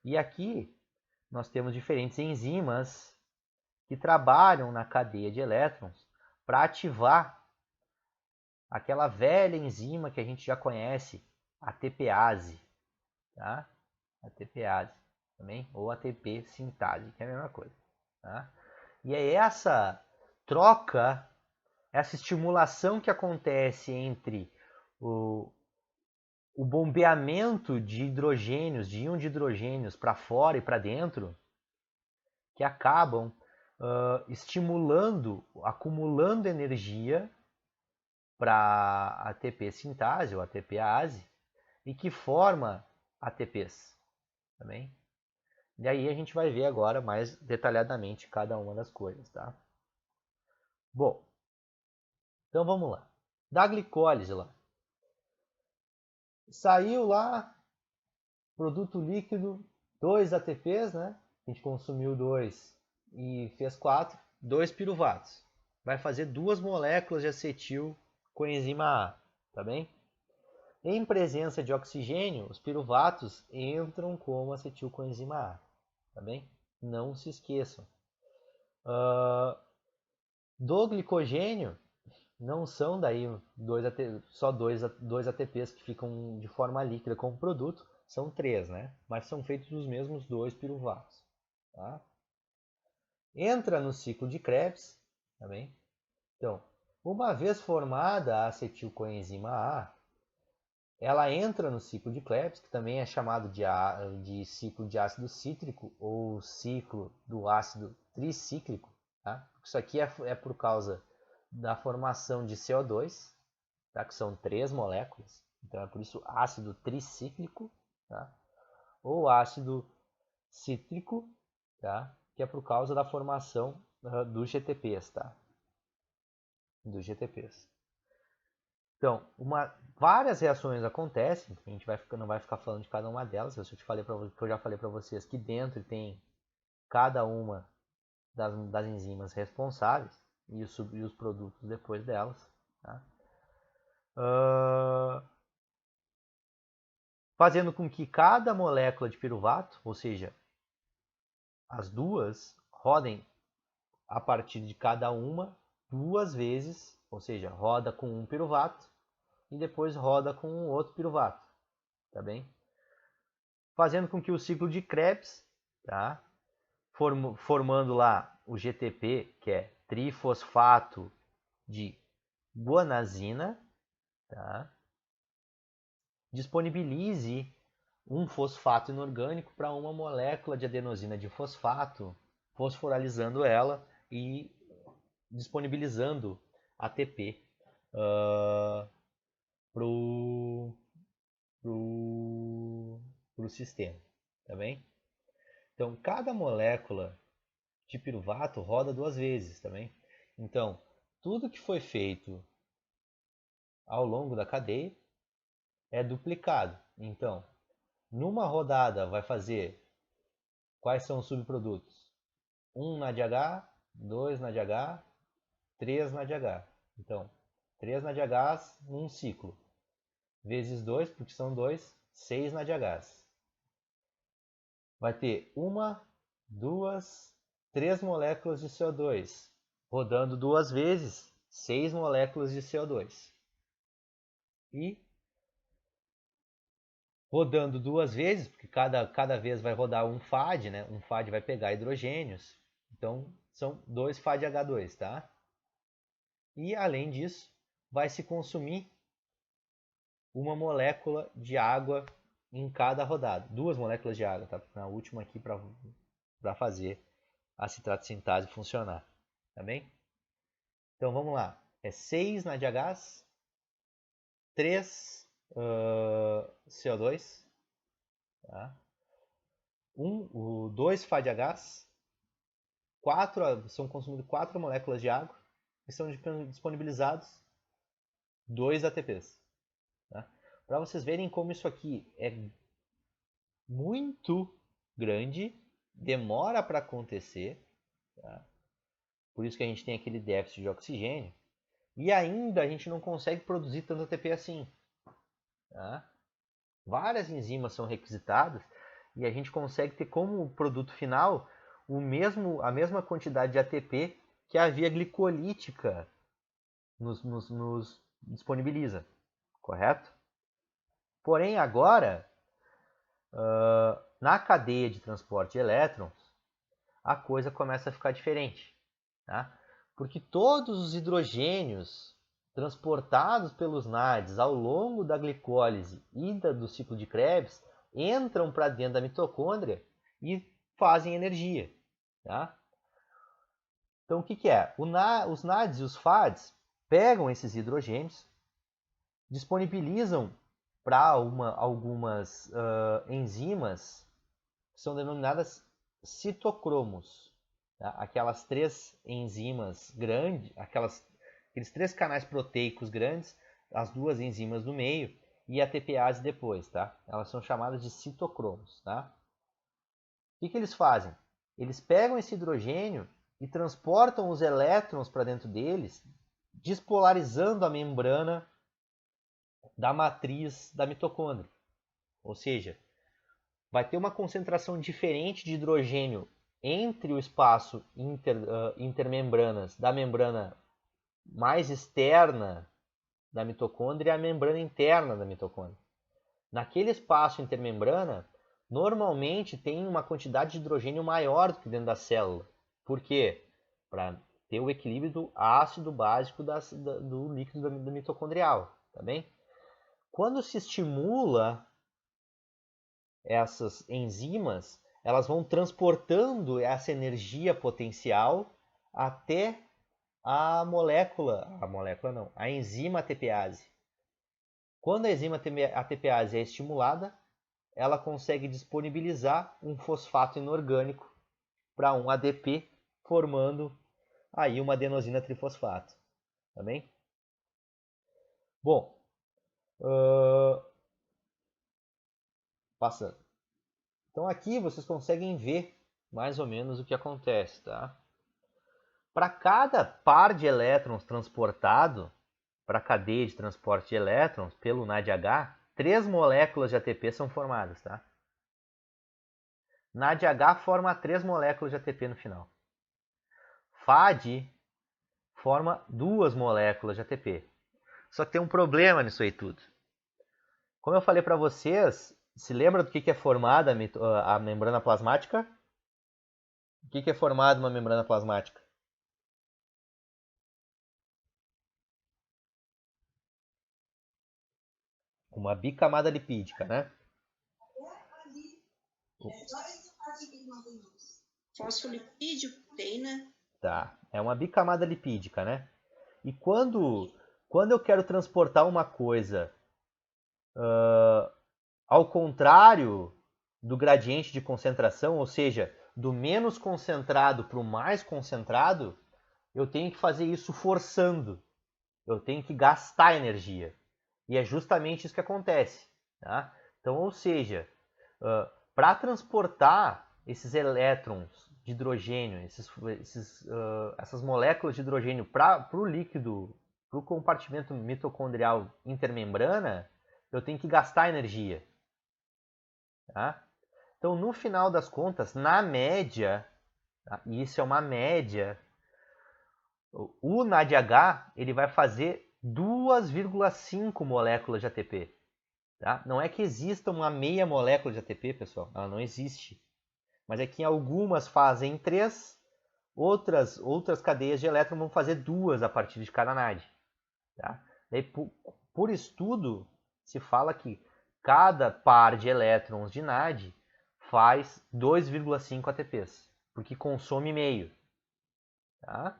Speaker 1: e aqui nós temos diferentes enzimas que trabalham na cadeia de elétrons para ativar aquela velha enzima que a gente já conhece, a ATPase, tá? ATPase também, ou ATP sintase, que é a mesma coisa, tá? E é essa troca, essa estimulação que acontece entre o bombeamento de hidrogênios, de íon de hidrogênios para fora e para dentro, que acabam estimulando, acumulando energia para ATP sintase ou ATPase e que forma ATPs também. E aí a gente vai ver agora mais detalhadamente cada uma das coisas, tá? Bom, então vamos lá. Da glicólise lá. Saiu lá, produto líquido, 2 ATPs, né? A gente consumiu 2 e fez 4, 2 piruvatos. Vai fazer 2 moléculas de acetil coenzima A, tá bem? Em presença de oxigênio, os piruvatos entram como acetilcoenzima A, tá bem? Não se esqueçam. Do glicogênio, não são daí só dois ATPs que ficam de forma líquida como produto, são 3, né? Mas são feitos os mesmos 2 piruvatos, tá? Entra no ciclo de Krebs, tá bem? Então, uma vez formada a acetilcoenzima A, ela entra no ciclo de Krebs, que também é chamado de ciclo de ácido cítrico ou ciclo do ácido tricíclico. Tá? Isso aqui é por causa da formação de CO2, tá? Que são 3 moléculas. Então é por isso ácido tricíclico, tá? Ou ácido cítrico, tá? Que é por causa da formação dos GTPs. Tá? Dos GTPs. Então, várias reações acontecem, a gente não vai ficar falando de cada uma delas, eu já falei para vocês que dentro tem cada uma das enzimas responsáveis e os produtos depois delas. Tá? Fazendo com que cada molécula de piruvato, ou seja, as duas, rodem a partir de cada uma 2 vezes, ou seja, roda com um piruvato e depois roda com um outro piruvato, tá bem? Fazendo com que o ciclo de Krebs, tá? Formando lá o GTP, que é trifosfato de guanazina, tá? Disponibilize um fosfato inorgânico para uma molécula de adenosina de fosfato, fosforalizando ela e disponibilizando ATP para o sistema, tá bem? Então, cada molécula de piruvato roda 2 vezes, tá bem? Então, tudo que foi feito ao longo da cadeia é duplicado. Então, numa rodada vai fazer quais são os subprodutos? 1 na de H, 2 na de H, 3 na de H. Então, 3 na de H num ciclo. Vezes 2, porque são 2, 6 na de H. Vai ter 1, 2, 3 moléculas de CO2. Rodando 2 vezes, 6 moléculas de CO2. E rodando 2 vezes, porque cada vez vai rodar um FAD, né? Um FAD vai pegar hidrogênios. Então, são 2 FADH2, tá? E, além disso, vai se consumir uma molécula de água em cada rodada. 2 moléculas de água, tá? Na última aqui para fazer a citrato sintase funcionar. Tá bem? Então, vamos lá. É 6 na de H, 3 CO2, tá? 2 FADH, são consumidas 4 moléculas de água e são disponibilizados 2 ATPs. Tá? Para vocês verem como isso aqui é muito grande, demora para acontecer, tá? Por isso que a gente tem aquele déficit de oxigênio, e ainda a gente não consegue produzir tanto ATP assim. Tá? Várias enzimas são requisitadas e a gente consegue ter como produto final a mesma quantidade de ATP que a via glicolítica nos disponibiliza, correto? Porém, agora, na cadeia de transporte de elétrons, a coisa começa a ficar diferente. Tá? Porque todos os hidrogênios transportados pelos NADs ao longo da glicólise e do ciclo de Krebs entram para dentro da mitocôndria e fazem energia. Tá? Então, o que é? Os NADs e os FADs pegam esses hidrogênios, disponibilizam para algumas enzimas que são denominadas citocromos. Tá? Aquelas 3 enzimas grandes, aqueles 3 canais proteicos grandes, as 2 enzimas do meio e a TPase depois. Tá? Elas são chamadas de citocromos. Tá? O que eles fazem? Eles pegam esse hidrogênio e transportam os elétrons para dentro deles, despolarizando a membrana da matriz da mitocôndria. Ou seja, vai ter uma concentração diferente de hidrogênio entre o espaço intermembranas da membrana mais externa da mitocôndria e a membrana interna da mitocôndria. Naquele espaço intermembrana, normalmente tem uma quantidade de hidrogênio maior do que dentro da célula. Por quê? Para ter o equilíbrio do ácido básico do líquido da mitocondrial. Tá bem? Quando se estimula essas enzimas, elas vão transportando essa energia potencial até a enzima ATPase. Quando a enzima ATPase é estimulada, ela consegue disponibilizar um fosfato inorgânico para um ADP, formando aí uma adenosina trifosfato. Tá bem? Bom, passando. Então aqui vocês conseguem ver mais ou menos o que acontece, tá? Para cada par de elétrons transportado para a cadeia de transporte de elétrons pelo NADH, 3 moléculas de ATP são formadas, tá? NADH forma 3 moléculas de ATP no final. FAD forma 2 moléculas de ATP. Só que tem um problema nisso aí tudo. Como eu falei para vocês, se lembra do que é formada a membrana plasmática? O que é formada uma membrana plasmática? Uma bicamada lipídica, né?
Speaker 2: Fosfolipídio, proteína.
Speaker 1: Tá, é uma bicamada lipídica, né? E quando eu quero transportar uma coisa ao contrário do gradiente de concentração, ou seja, do menos concentrado para o mais concentrado, eu tenho que fazer isso forçando. Eu tenho que gastar energia. E é justamente isso que acontece. Tá? Então, ou seja, para transportar esses elétrons de hidrogênio, essas moléculas de hidrogênio para o líquido, para o compartimento mitocondrial intermembrana, eu tenho que gastar energia. Tá? Então, no final das contas, na média, tá? E isso é uma média, o NADH ele vai fazer 2,5 moléculas de ATP. Tá? Não é que exista uma meia molécula de ATP, pessoal. Ela não existe. Mas é que algumas fazem 3, outras cadeias de elétron vão fazer 2 a partir de cada NAD. Tá? Daí, por estudo, se fala que cada par de elétrons de NAD faz 2,5 ATPs, porque consome meio. Tá?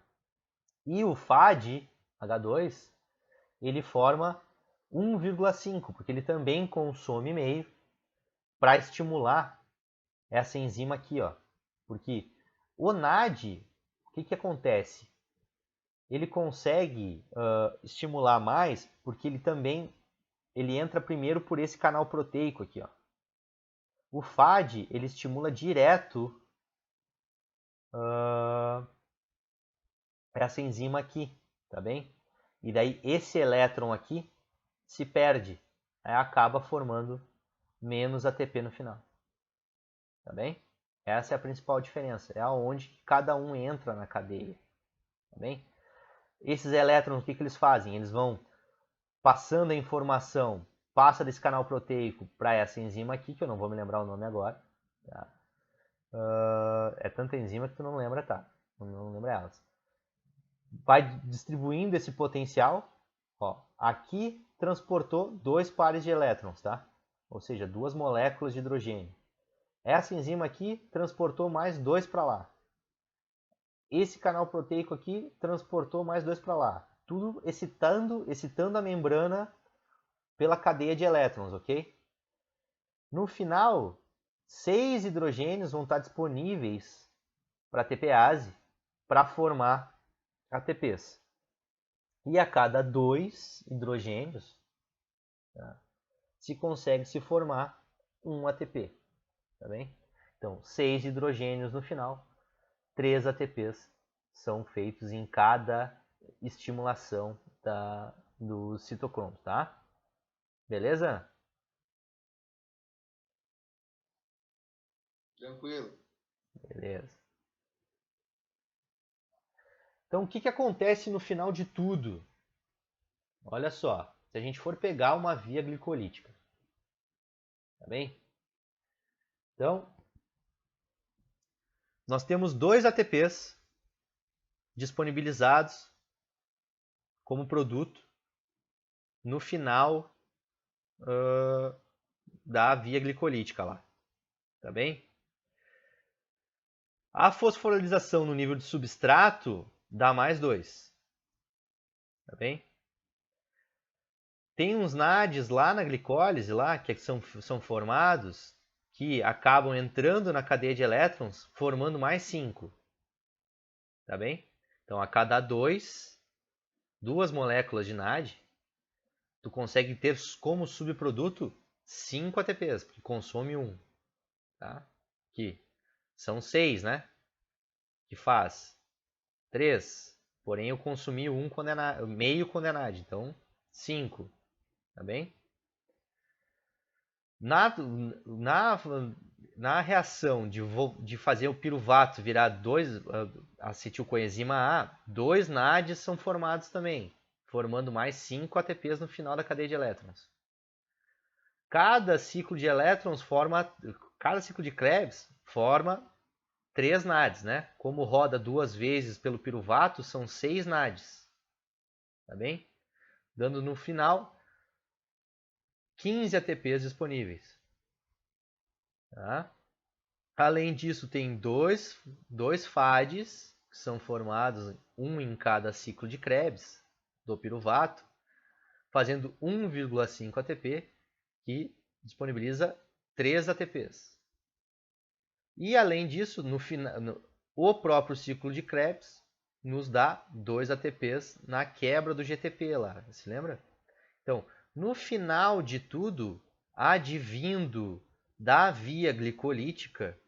Speaker 1: E o FAD, H2, ele forma 1,5, porque ele também consome meio para estimular essa enzima aqui, ó. Porque o NAD, o que acontece? Ele consegue estimular mais porque ele entra primeiro por esse canal proteico aqui, ó. O FAD ele estimula direto essa enzima aqui, tá bem? E daí esse elétron aqui se perde, aí acaba formando menos ATP no final, tá bem? Essa é a principal diferença, é aonde cada um entra na cadeia, tá bem? Esses elétrons, o que eles fazem? Eles vão passando a informação, passa desse canal proteico para essa enzima aqui, que eu não vou me lembrar o nome agora, tá? É tanta enzima que tu não lembra, tá? Não lembra elas. Vai distribuindo esse potencial, ó, aqui transportou 2 pares de elétrons, tá? Ou seja, 2 moléculas de hidrogênio. Essa enzima aqui transportou mais 2 para lá. Esse canal proteico aqui transportou mais 2 para lá. Tudo excitando a membrana pela cadeia de elétrons, ok? No final, 6 hidrogênios vão estar disponíveis para a TPase para formar ATPs. E a cada 2 hidrogênios, tá, se consegue se formar um ATP. Tá bem? Então, 6 hidrogênios no final, 3 ATPs são feitos em cada estimulação dos citocromos, tá? Beleza?
Speaker 3: Tranquilo.
Speaker 1: Beleza. Então, o que acontece no final de tudo? Olha só, se a gente for pegar uma via glicolítica, tá bem? Então, nós temos 2 ATPs disponibilizados como produto no final da via glicolítica lá, tá bem? A fosforilização no nível de substrato dá mais 2, tá bem? Tem uns NADs lá na glicólise lá que são formados que acabam entrando na cadeia de elétrons formando mais 5, tá bem? Então a cada 2 moléculas de NAD, tu consegue ter como subproduto 5 ATPs, porque consome 1. Tá? Aqui. São 6, né? Que faz 3. Porém, eu consumi meio condenado. Então, 5. Tá bem? Na reação de fazer o piruvato virar 2 acetilcoenzima A, 2 NADs são formados também, formando mais 5 ATPs no final da cadeia de elétrons. Cada ciclo de Krebs forma 3 NADs, né? Como roda 2 vezes pelo piruvato, são 6 NADs. Tá bem? Dando no final 15 ATPs disponíveis. Tá? Além disso, tem dois FADs, que são formados um em cada ciclo de Krebs do piruvato, fazendo 1,5 ATP, que disponibiliza 3 ATPs. E além disso, o próprio ciclo de Krebs nos dá 2 ATPs na quebra do GTP lá, se lembra? Então, no final de tudo, advindo da via glicolítica,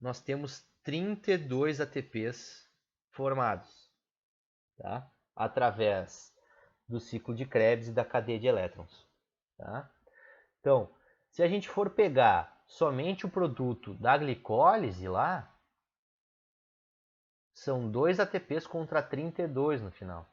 Speaker 1: nós temos 32 ATPs formados, tá? Através do ciclo de Krebs e da cadeia de elétrons. Tá? Então, se a gente for pegar somente o produto da glicólise lá, são 2 ATPs contra 32 no final.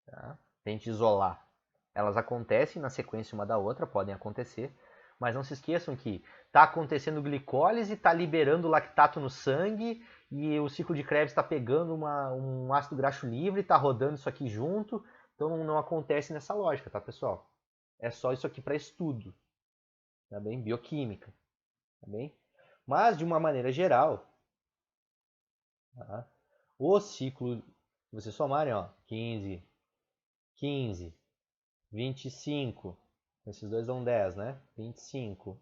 Speaker 1: Tá? Se a gente isolar. Elas acontecem na sequência uma da outra, podem acontecer, mas não se esqueçam que está acontecendo glicólise, está liberando lactato no sangue e o ciclo de Krebs está pegando um ácido graxo livre, está rodando isso aqui junto, então não acontece nessa lógica, tá, pessoal? É só isso aqui para estudo, tá bem? Bioquímica, tá bem? Mas de uma maneira geral, tá? O ciclo, se vocês somarem, ó, 15, 15, 25, esses dois dão 10, né? 25,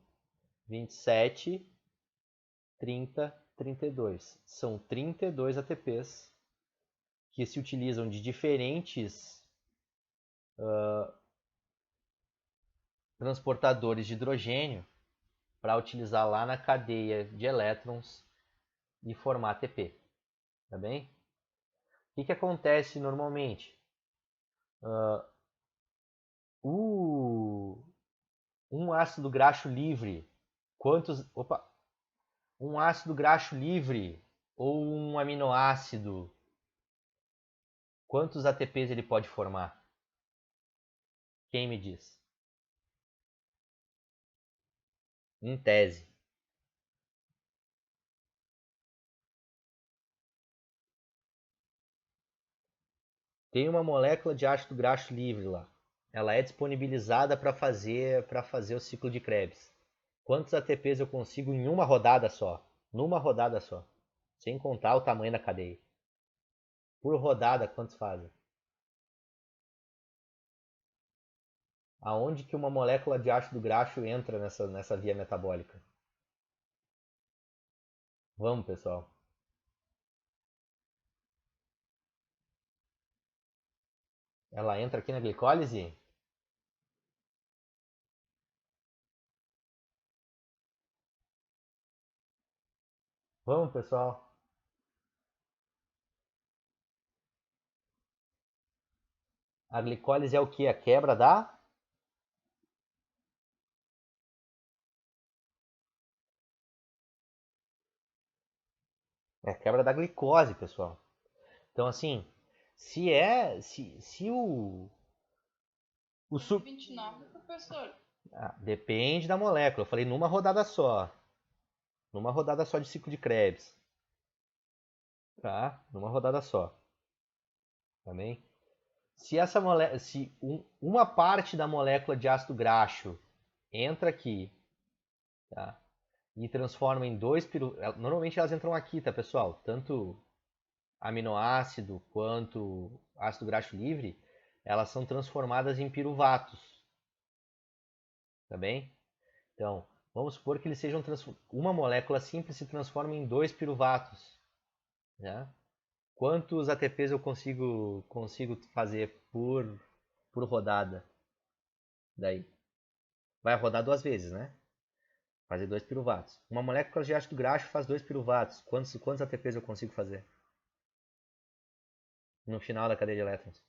Speaker 1: 27, 30, 32. São 32 ATPs que se utilizam de diferentes transportadores de hidrogênio para utilizar lá na cadeia de elétrons e formar ATP. Tá bem? O que acontece normalmente? Um ácido graxo livre, um ácido graxo livre ou um aminoácido, quantos ATPs ele pode formar? Quem me diz? Em tese. Tem uma molécula de ácido graxo livre lá. Ela é disponibilizada para fazer o ciclo de Krebs. Quantos ATPs eu consigo em uma rodada só? Numa rodada só. Sem contar o tamanho da cadeia. Por rodada, quantos fazem? Aonde que uma molécula de ácido graxo entra nessa via metabólica? Vamos, pessoal. Ela entra aqui na glicólise? Vamos, pessoal. A glicólise é o que? A quebra da? É a quebra da glicose, pessoal. Então, assim, se o
Speaker 3: 29, professor.
Speaker 1: depende da molécula. Eu falei numa rodada só. Numa rodada só de ciclo de Krebs. Tá? Numa rodada só. Tá bem? Se uma parte da molécula de ácido graxo entra aqui, tá? E transforma em dois normalmente elas entram aqui, tá, pessoal? Tanto aminoácido quanto ácido graxo livre, elas são transformadas em piruvatos. Tá bem? Então, vamos supor que eles sejam uma molécula simples se transforma em 2 piruvatos. Né? Quantos ATPs eu consigo fazer por rodada? Daí vai rodar 2 vezes, né? Fazer 2 piruvatos. Uma molécula de ácido graxo faz 2 piruvatos. Quantos ATPs eu consigo fazer? No final da cadeia de elétrons.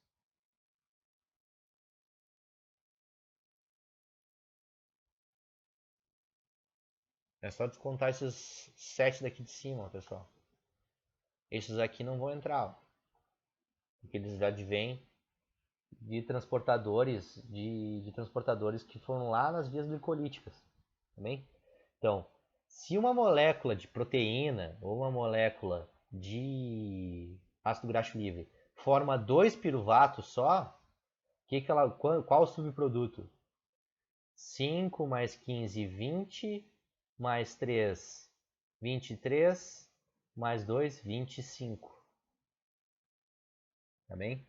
Speaker 1: É só descontar esses 7 daqui de cima, ó, pessoal. Esses aqui não vão entrar, ó, porque eles já advêm de transportadores, de transportadores que foram lá nas vias glicolíticas, também. Então, se uma molécula de proteína ou uma molécula de ácido graxo livre forma 2 piruvatos só, qual o subproduto? 5 mais 15, 20, mais 3, 23, mais 2, 25. Tá bem?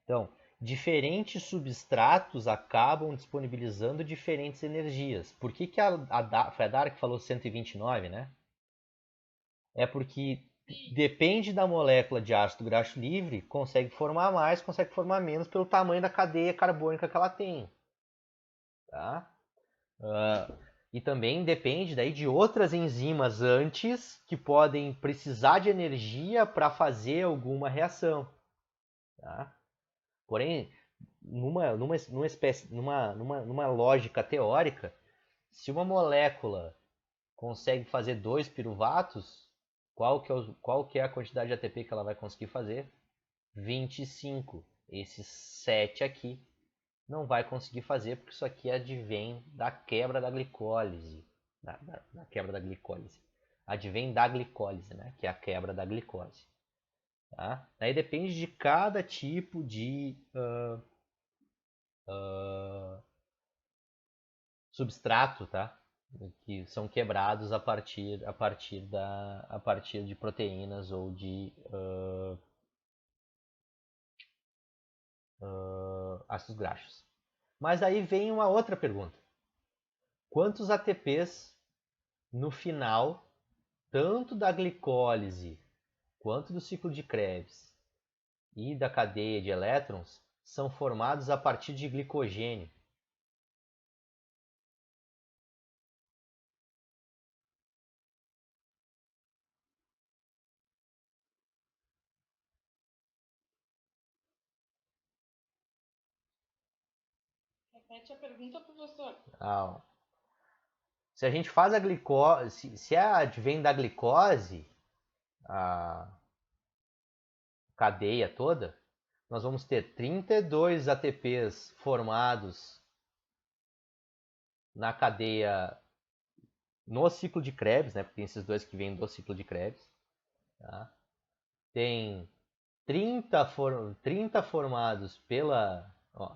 Speaker 1: Então, diferentes substratos acabam disponibilizando diferentes energias. Por que foi a Dara que falou 129, né? É porque depende da molécula de ácido graxo livre, consegue formar mais, consegue formar menos pelo tamanho da cadeia carbônica que ela tem. Tá? E também depende daí de outras enzimas antes que podem precisar de energia para fazer alguma reação. Tá? Porém, numa lógica teórica, se uma molécula consegue fazer 2 piruvatos, qual que é a quantidade de ATP que ela vai conseguir fazer? 25. Esses 7 aqui não vai conseguir fazer, porque isso aqui advém da quebra da glicólise. Da quebra da glicólise. Advém da glicólise, né? Que é a quebra da glicose. Tá? Aí depende de cada tipo de substrato, tá? Que são quebrados a partir de proteínas ou de ácidos graxos. Mas aí vem uma outra pergunta. Quantos ATPs no final, tanto da glicólise quanto do ciclo de Krebs e da cadeia de elétrons, são formados a partir de glicogênio?
Speaker 3: Repete a pergunta, professor.
Speaker 1: Se a gente faz a glicose, se advém da glicose, a cadeia toda, nós vamos ter 32 ATPs formados na cadeia no ciclo de Krebs, né? Porque tem esses dois que vêm do ciclo de Krebs. Tá? Tem 30 formados pela... Ó,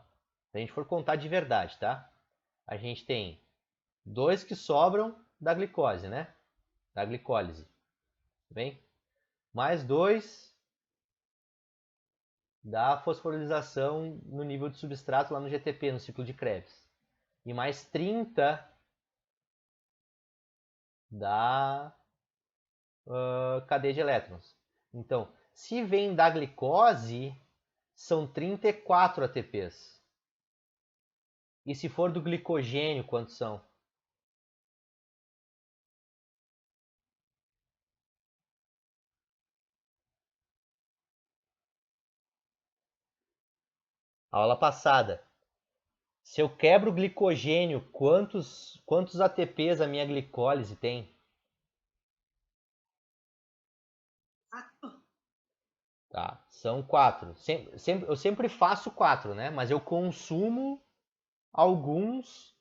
Speaker 1: se a gente for contar de verdade, tá? A gente tem 2 que sobram da glicose, né? Da glicólise. Bem? Mais 2 da fosforilização no nível de substrato lá no GTP, no ciclo de Krebs. E mais 30 da cadeia de elétrons. Então, se vem da glicose, são 34 ATPs. E se for do glicogênio, quantos são? Aula passada. Se eu quebro o glicogênio, quantos ATPs a minha glicólise tem?
Speaker 2: 4.
Speaker 1: Tá, são 4. Eu sempre faço 4, né? Mas eu consumo alguns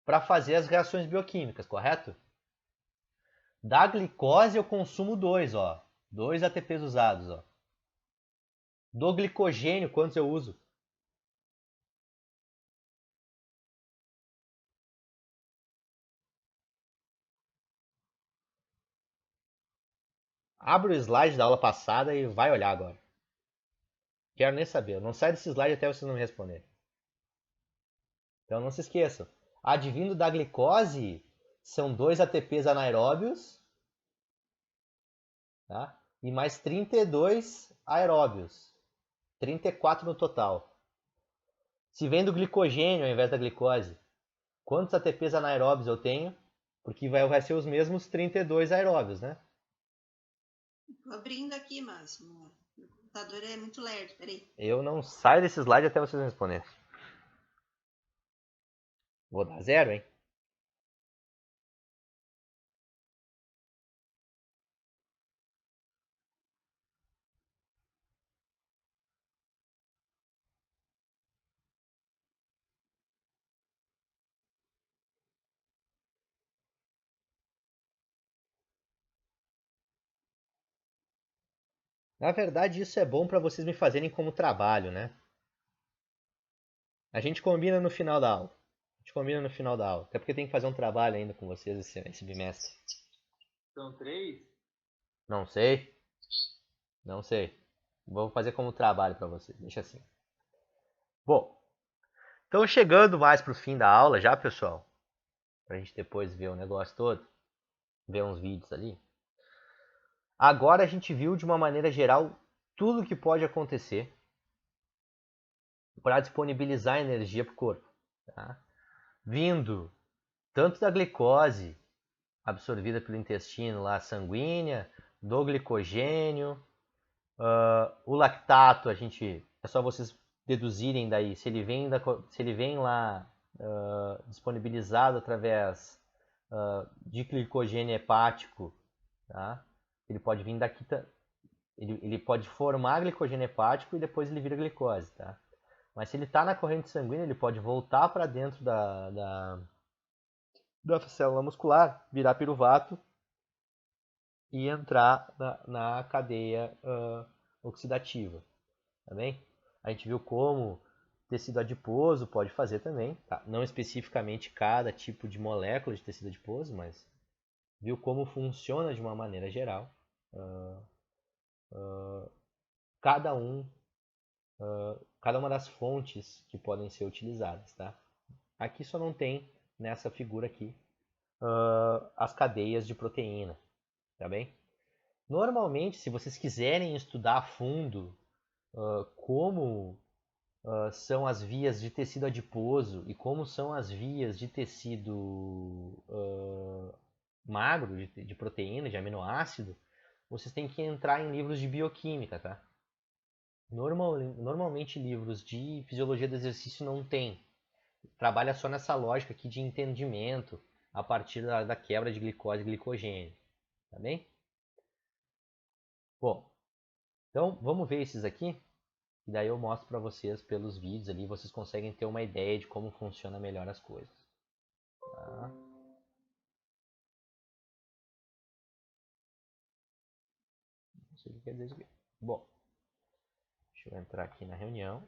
Speaker 1: para fazer as reações bioquímicas, correto? Da glicose eu consumo 2, ó. 2 ATPs usados, ó. Do glicogênio, quantos eu uso? Abre o slide da aula passada e vai olhar agora. Quero nem saber. Eu não saio desse slide até vocês não me responderem. Então não se esqueçam. Advindo da glicose, são 2 ATPs anaeróbios, tá? E mais 32 aeróbios. 34 no total. Se vem do glicogênio ao invés da glicose, quantos ATPs anaeróbios eu tenho? Porque vai ser os mesmos 32 aeróbios, né?
Speaker 2: Tô abrindo aqui, mas meu computador é muito lerdo, peraí.
Speaker 1: Eu não saio desse slide até vocês responderem. Vou dar 0, hein? Na verdade, isso é bom para vocês me fazerem como trabalho, né? A gente combina no final da aula. A gente combina no final da aula. Até porque tem que fazer um trabalho ainda com vocês esse bimestre.
Speaker 4: São 3?
Speaker 1: Não sei. Não sei. Vou fazer como trabalho para vocês. Deixa assim. Bom, então chegando mais pro fim da aula já, pessoal. Pra gente depois ver o negócio todo. Ver uns vídeos ali. Agora a gente viu de uma maneira geral tudo que pode acontecer para disponibilizar energia para o corpo. Tá? Vindo tanto da glicose absorvida pelo intestino lá sanguínea, do glicogênio, o lactato, é só vocês deduzirem daí se ele vem lá disponibilizado através de glicogênio hepático, tá? Ele pode vir daqui, ele pode formar glicogênio hepático e depois ele vira glicose, tá? Mas se ele está na corrente sanguínea, ele pode voltar para dentro da célula muscular, virar piruvato e entrar na cadeia oxidativa. Tá bem? A gente viu como tecido adiposo pode fazer também, tá? Não especificamente cada tipo de molécula de tecido adiposo, mas viu como funciona de uma maneira geral. Cada uma das fontes que podem ser utilizadas, tá? Aqui só não tem nessa figura aqui as cadeias de proteína, tá bem? Normalmente, se vocês quiserem estudar a fundo como são as vias de tecido adiposo e como são as vias de tecido magro, de proteína, de aminoácido, vocês têm que entrar em livros de bioquímica, tá? Normalmente livros de fisiologia do exercício não tem. Trabalha só nessa lógica aqui de entendimento a partir da quebra de glicose e glicogênio. Tá bem? Bom, então vamos ver esses aqui. E daí eu mostro para vocês pelos vídeos ali. Vocês conseguem ter uma ideia de como funciona melhor as coisas. Tá? Não sei o que quer dizer isso aqui. Bom, deixa eu entrar aqui na reunião.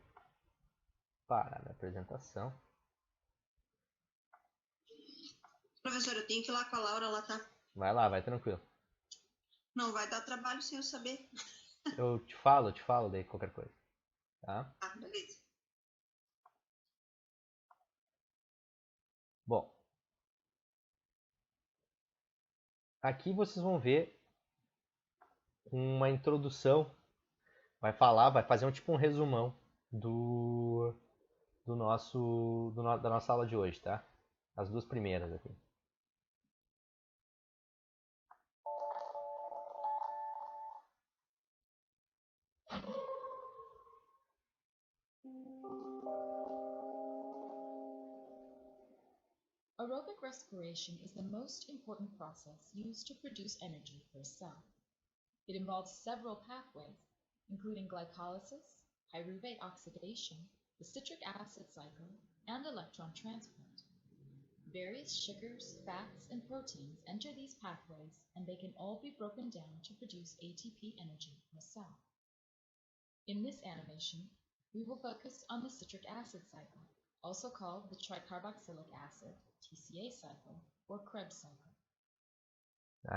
Speaker 1: Parar minha apresentação.
Speaker 2: Professor, eu tenho que ir lá com a Laura, ela tá.
Speaker 1: Vai lá, vai tranquilo.
Speaker 2: Não vai dar trabalho sem eu saber.
Speaker 1: Eu te falo daí qualquer coisa. Tá?
Speaker 2: Ah, beleza.
Speaker 1: Bom, aqui vocês vão ver uma introdução. Vai fazer um resumão da nossa aula de hoje, tá? As duas primeiras aqui.
Speaker 5: Aerobic respiration is the most important process used to produce energy for a cell. It involves several pathways, including glycolysis, pyruvate oxidation, the citric acid cycle, and electron transport. Various sugars, fats, and proteins enter these pathways, and they can all be broken down to produce ATP energy in a cell. In this animation, we will focus on the citric acid cycle, also called the tricarboxylic acid, TCA cycle, or Krebs cycle.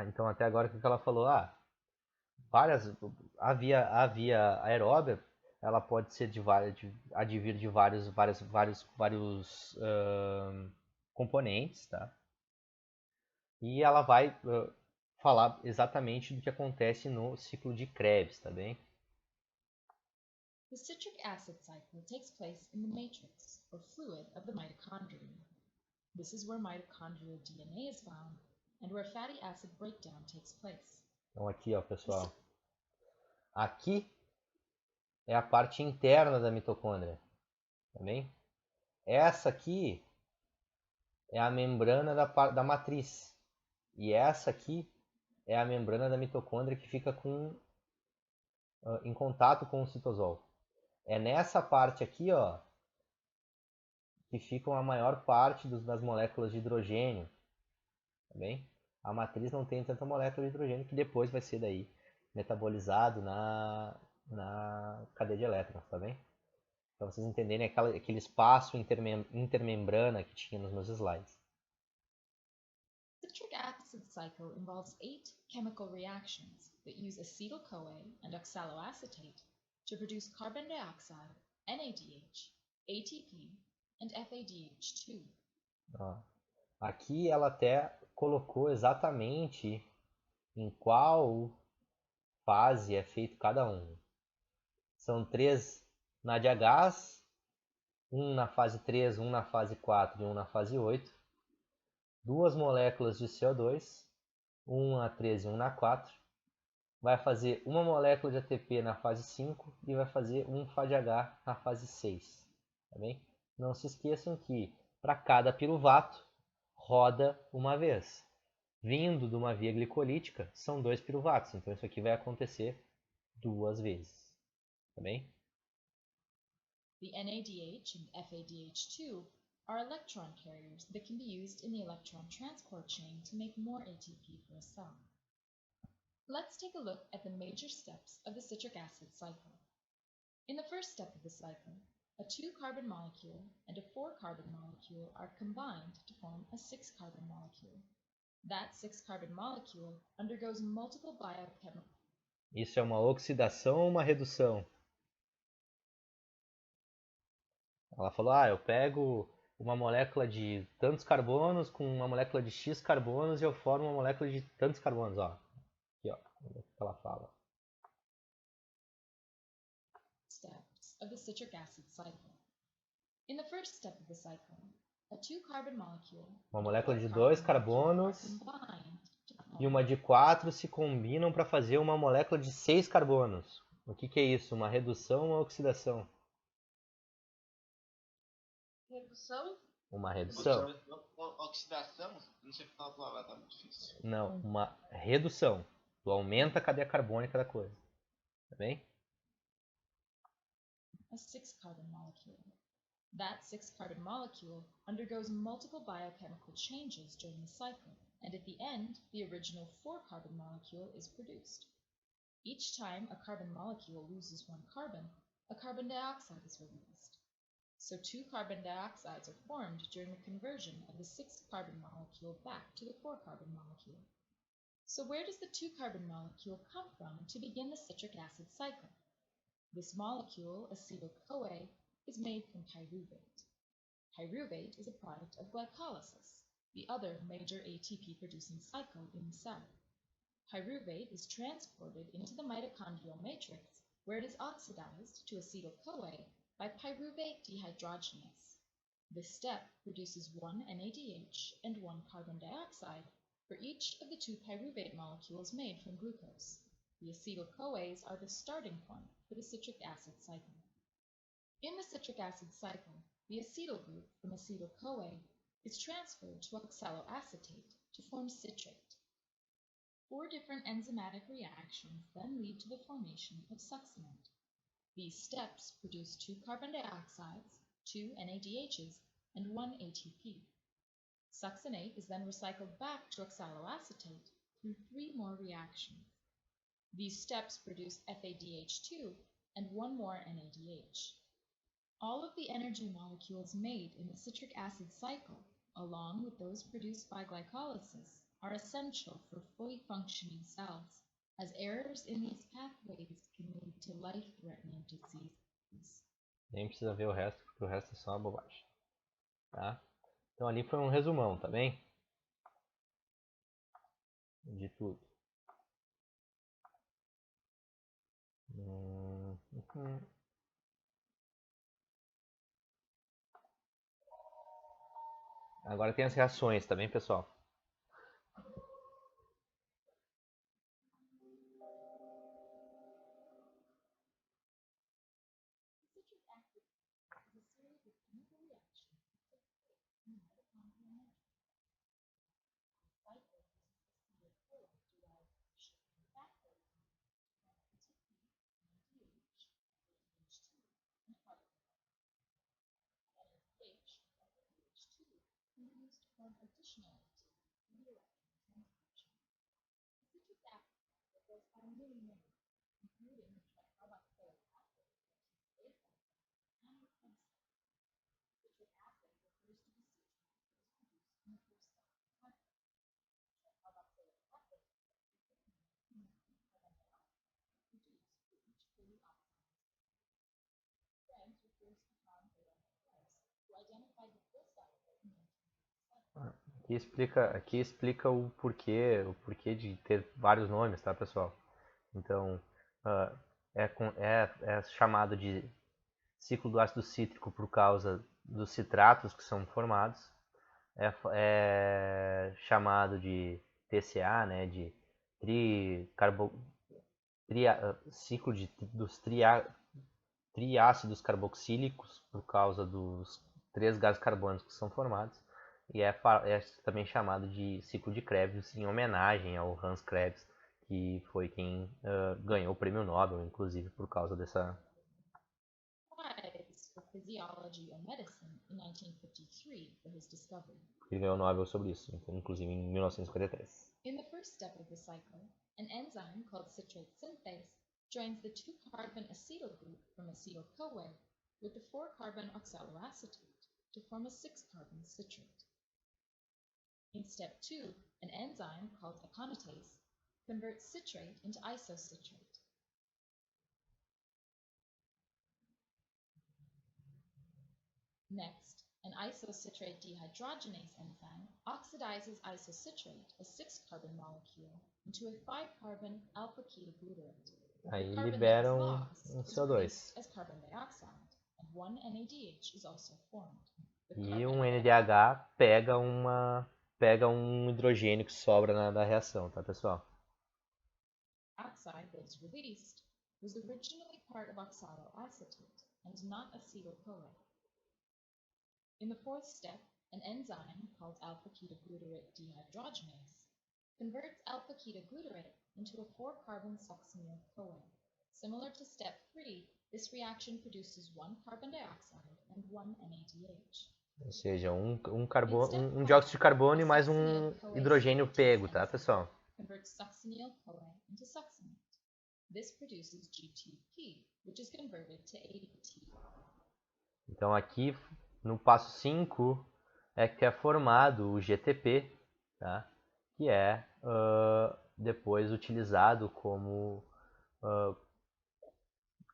Speaker 1: Então até agora o que ela falou? A via aeróbia, ela pode ser advir de vários componentes, tá? E ela vai falar exatamente do que acontece no ciclo de Krebs, tá bem?
Speaker 5: The citric acid cycle takes place in the matrix, or fluid, of the mitochondrion. This is where mitochondrial DNA is found and where fatty acid breakdown takes place.
Speaker 1: Então aqui, ó, pessoal. Aqui é a parte interna da mitocôndria, tá bem? Essa aqui é a membrana da matriz. E essa aqui é a membrana da mitocôndria que fica em contato com o citosol. É nessa parte aqui, ó, que ficam a maior parte das moléculas de hidrogênio, tá bem? A matriz não tem tanta molécula de hidrogênio que depois vai ser daí metabolizado na cadeia de elétrons, tá bem? Para vocês entenderem aquele espaço intermembrana que tinha nos meus slides.
Speaker 5: Citric acid cycle involves 8 chemical reactions that use acetyl-CoA and oxaloacetate to produce carbon dioxide, NADH, ATP, and FADH2.
Speaker 1: Ó, aqui ela até colocou exatamente em qual fase é feito cada um. São 3 NADH, um na fase 3, um na fase 4 e um na fase 8. 2 moléculas de CO2, um na 3 e um na 4. Vai fazer uma molécula de ATP na fase 5 e vai fazer um FADH na fase 6. Tá bem? Não se esqueçam que para cada piruvato roda uma vez. Vindo de uma via glicolítica, são 2 piruvatos. Então isso aqui vai acontecer 2 vezes. Tá bem?
Speaker 5: The NADH and FADH2 are electron carriers that can be used in the electron transport chain to make more ATP for a cell. Let's take a look at the major steps of the citric acid cycle. In the first step of the cycle, a 2-carbon molecule and a 4-carbon molecule are combined to form a 6-carbon molecule. That 6-carbon molecule undergoes multiple biochemical.
Speaker 1: Isso é uma oxidação ou uma redução? Ela falou, eu pego uma molécula de tantos carbonos com uma molécula de X carbonos e eu formo uma molécula de tantos carbonos, ó. Aqui, ó, o que ela fala.
Speaker 5: Steps of the citric acid cycle. In the first step of the cycle, a 2-carbon molecule,
Speaker 1: uma molécula de 2 carbonos e uma de 4 se combinam para fazer uma molécula de 6 carbonos. O que é isso? Uma redução ou uma oxidação?
Speaker 3: Redução?
Speaker 1: Uma redução.
Speaker 6: Oxidação? Não sei falar a palavra, tá muito difícil.
Speaker 1: Não, uma redução. Tu aumenta a cadeia carbônica da coisa. Tá bem?
Speaker 5: A 6-carbon molecule. That 6-carbon molecule undergoes multiple biochemical changes during the cycle, and at the end, the original 4-carbon molecule is produced. Each time a carbon molecule loses 1 carbon, a carbon dioxide is released. So 2 carbon dioxides are formed during the conversion of the 6-carbon molecule back to the 4-carbon molecule. So where does the 2-carbon molecule come from to begin the citric acid cycle? This molecule, acetyl-CoA, is made from pyruvate. Pyruvate is a product of glycolysis, the other major ATP-producing cycle in the cell. Pyruvate is transported into the mitochondrial matrix, where it is oxidized to acetyl-CoA by pyruvate dehydrogenase. This step produces 1 NADH and 1 carbon dioxide for each of the 2 pyruvate molecules made from glucose. The acetyl-CoAs are the starting point for the citric acid cycle. In the citric acid cycle, the acetyl group from acetyl-CoA is transferred to oxaloacetate to form citrate. 4 different enzymatic reactions then lead to the formation of succinate. These steps produce 2 carbon dioxides, 2 NADHs, and 1 ATP. Succinate is then recycled back to oxaloacetate through 3 more reactions. These steps produce FADH2 and 1 more NADH. All of the energy molecules made in the citric acid cycle, along with those produced by glycolysis, are essential for fully functioning cells, as errors in these pathways can lead to life-threatening diseases.
Speaker 1: Nem precisa ver o resto, porque o resto é só uma bobagem. Tá? Então ali foi um resumão, tá bem? De tudo. Agora tem as reações, tá bem, pessoal?
Speaker 5: Citric acid is a series of chemical reactions that take place in the mitochondrial membrane. Cycle uses acetyl derived from shipping fat protein to form ATP, NADH, ADH2, and carbon dioxide. NADH, ADH2, can be used to form additional ATP in the lectin transcription. Citric acid goes by many names, including the tricarboxylic acid, and the enzyme. Citric acid refers to the citrate that is produced in the first step of the cycle. Tricarboxylic acid is the carbon dioxide produced for each fully oxidized carbon. Krebs refers to Hans Wilhelm Krebs, who identified the full cycle in 1957.
Speaker 1: Aqui explica o porquê de ter vários nomes, tá, pessoal? Então, é chamado de ciclo do ácido cítrico por causa dos citratos que são formados. É chamado de TCA, né, de ciclo dos triácidos carboxílicos por causa dos 3 gases carbônicos que são formados. E é também chamado de ciclo de Krebs em homenagem ao Hans Krebs, que foi quem ganhou o prêmio Nobel, inclusive, por causa dessa...
Speaker 5: Prize for Physiology or Medicine in 1953 for his discovery.
Speaker 1: Ele ganhou o Nobel sobre isso, inclusive em 1953.
Speaker 5: In the first step of the cycle, an enzyme called citrate synthase joins the 2-carbon acetyl group from acetyl-CoA with the 4-carbon oxaloacetate to form a 6-carbon citrate. In step 2, an enzyme called aconitase converts citrate into isocitrate. Next, an isocitrate dehydrogenase enzyme oxidizes isocitrate, a 6-carbon molecule, into a 5-carbon alpha-ketoglutarate.
Speaker 1: Aí
Speaker 5: The carbon
Speaker 1: libera
Speaker 5: that is lost
Speaker 1: um
Speaker 5: is
Speaker 1: CO2.
Speaker 5: released as carbon dioxide, and 1 NADH is also formed. The
Speaker 1: E
Speaker 5: carbon
Speaker 1: um NDH pega um hidrogênio que sobra da reação, tá, pessoal?
Speaker 5: dioxide that is released was originally part of oxaloacetate and not acetyl-CoA. In the fourth step, an enzyme called alpha-ketoglutarate dehydrogenase converts alpha-ketoglutarate into a 4-carbon succinyl-CoA. Similar to step 3, this reaction produces 1 carbon dioxide and 1 NADH.
Speaker 1: Ou seja, um dióxido de carbono e mais um hidrogênio pego, tá, pessoal?
Speaker 5: Converts succinyl-CoA into succinate. This produces GTP, which is converted to ATP.
Speaker 1: Então aqui no passo 5 é que é formado o GTP, tá? Que é depois utilizado como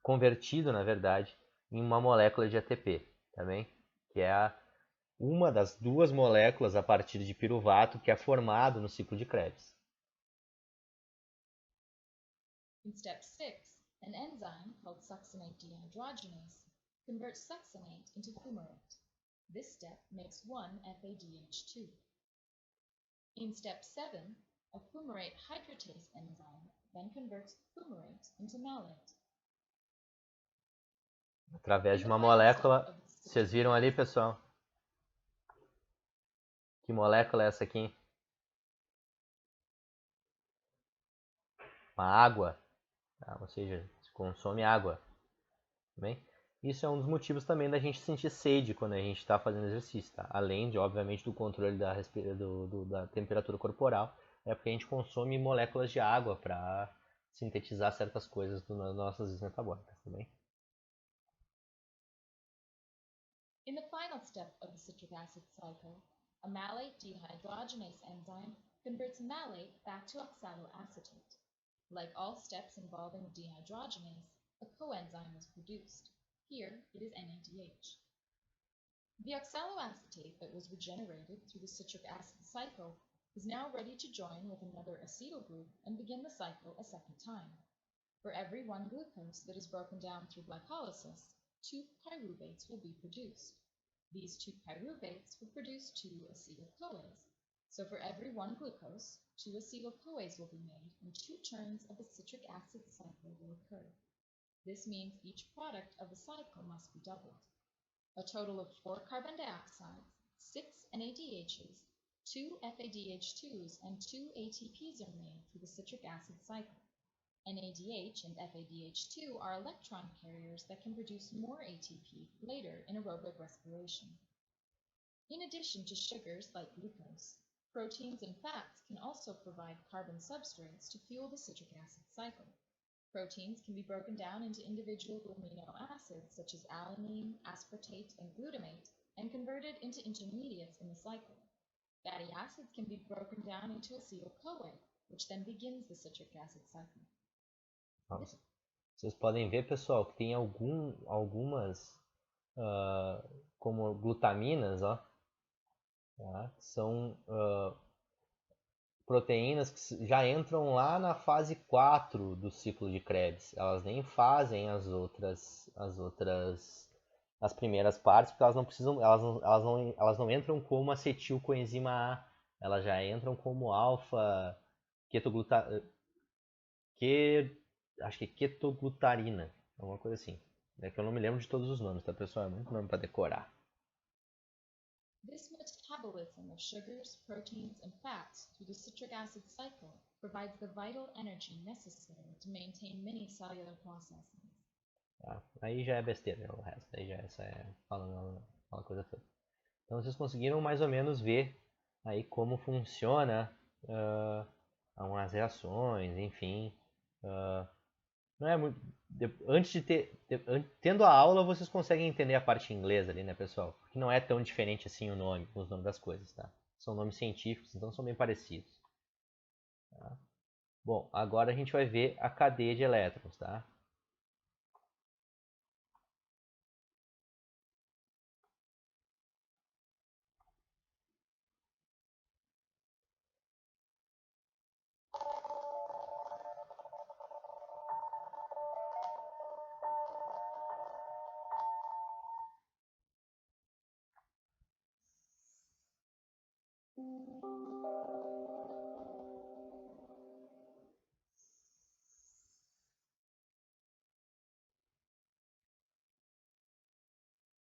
Speaker 1: convertido, na verdade, em uma molécula de ATP, tá bem? Que é uma das 2 moléculas a partir de piruvato que é formado no ciclo de Krebs.
Speaker 5: In step 6, an enzyme called succinate dehydrogenase converts succinate into fumarate. This step makes 1 FADH2. In step 7, a fumarate hydratase enzyme then converts fumarate into malate.
Speaker 1: Através de uma molécula, vocês viram ali, pessoal? Que molécula é essa aqui? Uma água, tá? Ou seja, se consome água, bem? Isso é um dos motivos também da gente sentir sede quando a gente está fazendo exercício, tá? Além de, obviamente, do controle da temperatura corporal, é porque a gente consome moléculas de água para sintetizar certas coisas nas nossas vias metabólicas, tá bem?
Speaker 5: In the final step of the citric acid cycle, a malate dehydrogenase enzyme converts malate back to oxaloacetate. Like all steps involving dehydrogenase, a coenzyme is produced. Here, it is NADH. The oxaloacetate that was regenerated through the citric acid cycle is now ready to join with another acetyl group and begin the cycle a second time. For every 1 glucose that is broken down through glycolysis, 2 pyruvates will be produced. These two pyruvates will produce two acetyl-CoAs. So for every one glucose, two acetyl-CoAs will be made, and two turns of the citric acid cycle will occur. This means each product of the cycle must be doubled. A total of 4 carbon dioxides, 6 NADHs, 2 FADH2s, and 2 ATPs are made through the citric acid cycle. NADH and FADH2 are electron carriers that can produce more ATP later in aerobic respiration. In addition to sugars like glucose, proteins and fats can also provide carbon substrates to fuel the citric acid cycle. Proteins can be broken down into individual amino acids such as alanine, aspartate, and glutamate, and converted into intermediates in the cycle. Fatty acids can be broken down into acetyl-CoA, which then begins the citric acid cycle.
Speaker 1: Vocês podem ver, pessoal, que tem algumas como glutaminas, ó, tá? São proteínas que já entram lá na fase 4 do ciclo de Krebs. Elas nem fazem as primeiras partes, porque elas não precisam, elas não entram como acetilcoenzima A, elas já entram como alfa acho que ketoglutarina, alguma coisa assim. É que eu não me lembro de todos os nomes, tá, pessoal? É muito nome para decorar.
Speaker 5: This metabolism of sugars, proteins, and fats through the citric acid cycle provides the vital energy necessary to maintain many cellular processes.
Speaker 1: Tá? Aí já é besteira, o resto. Aí já falando uma coisa toda. Então vocês conseguiram mais ou menos ver aí como funciona as reações, enfim. Não é muito. Antes de tendo a aula, vocês conseguem entender a parte inglesa ali, né, pessoal? Porque não é tão diferente assim os nomes das coisas, tá? São nomes científicos, então são bem parecidos. Tá? Bom, agora a gente vai ver a cadeia de elétrons, tá?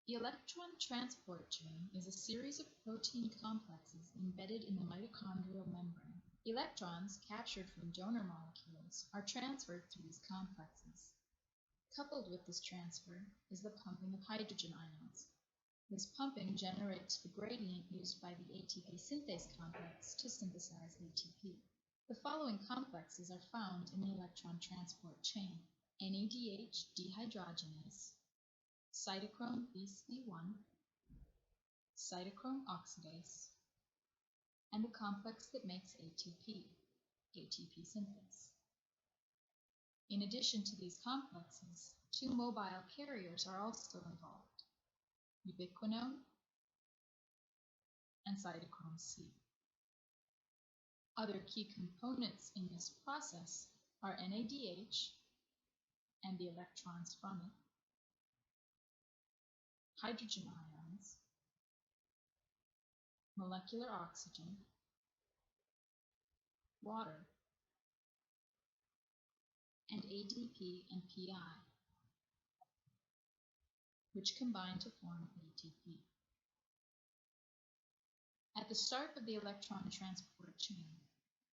Speaker 5: The electron transport chain is a series of protein complexes embedded in the mitochondrial membrane. Electrons captured from donor molecules are transferred through these complexes. Coupled with this transfer is the pumping of hydrogen ions. This pumping generates the gradient used by the ATP synthase complex to synthesize ATP. The following complexes are found in the electron transport chain: NADH dehydrogenase, cytochrome BC1, cytochrome oxidase, and the complex that makes ATP, ATP synthase. In addition to these complexes, two mobile carriers are also involved: ubiquinone and cytochrome C. Other key components in this process are NADH and the electrons from it, hydrogen ions, molecular oxygen, water, and ADP and PI, which combine to form ATP. At the start of the electron transport chain,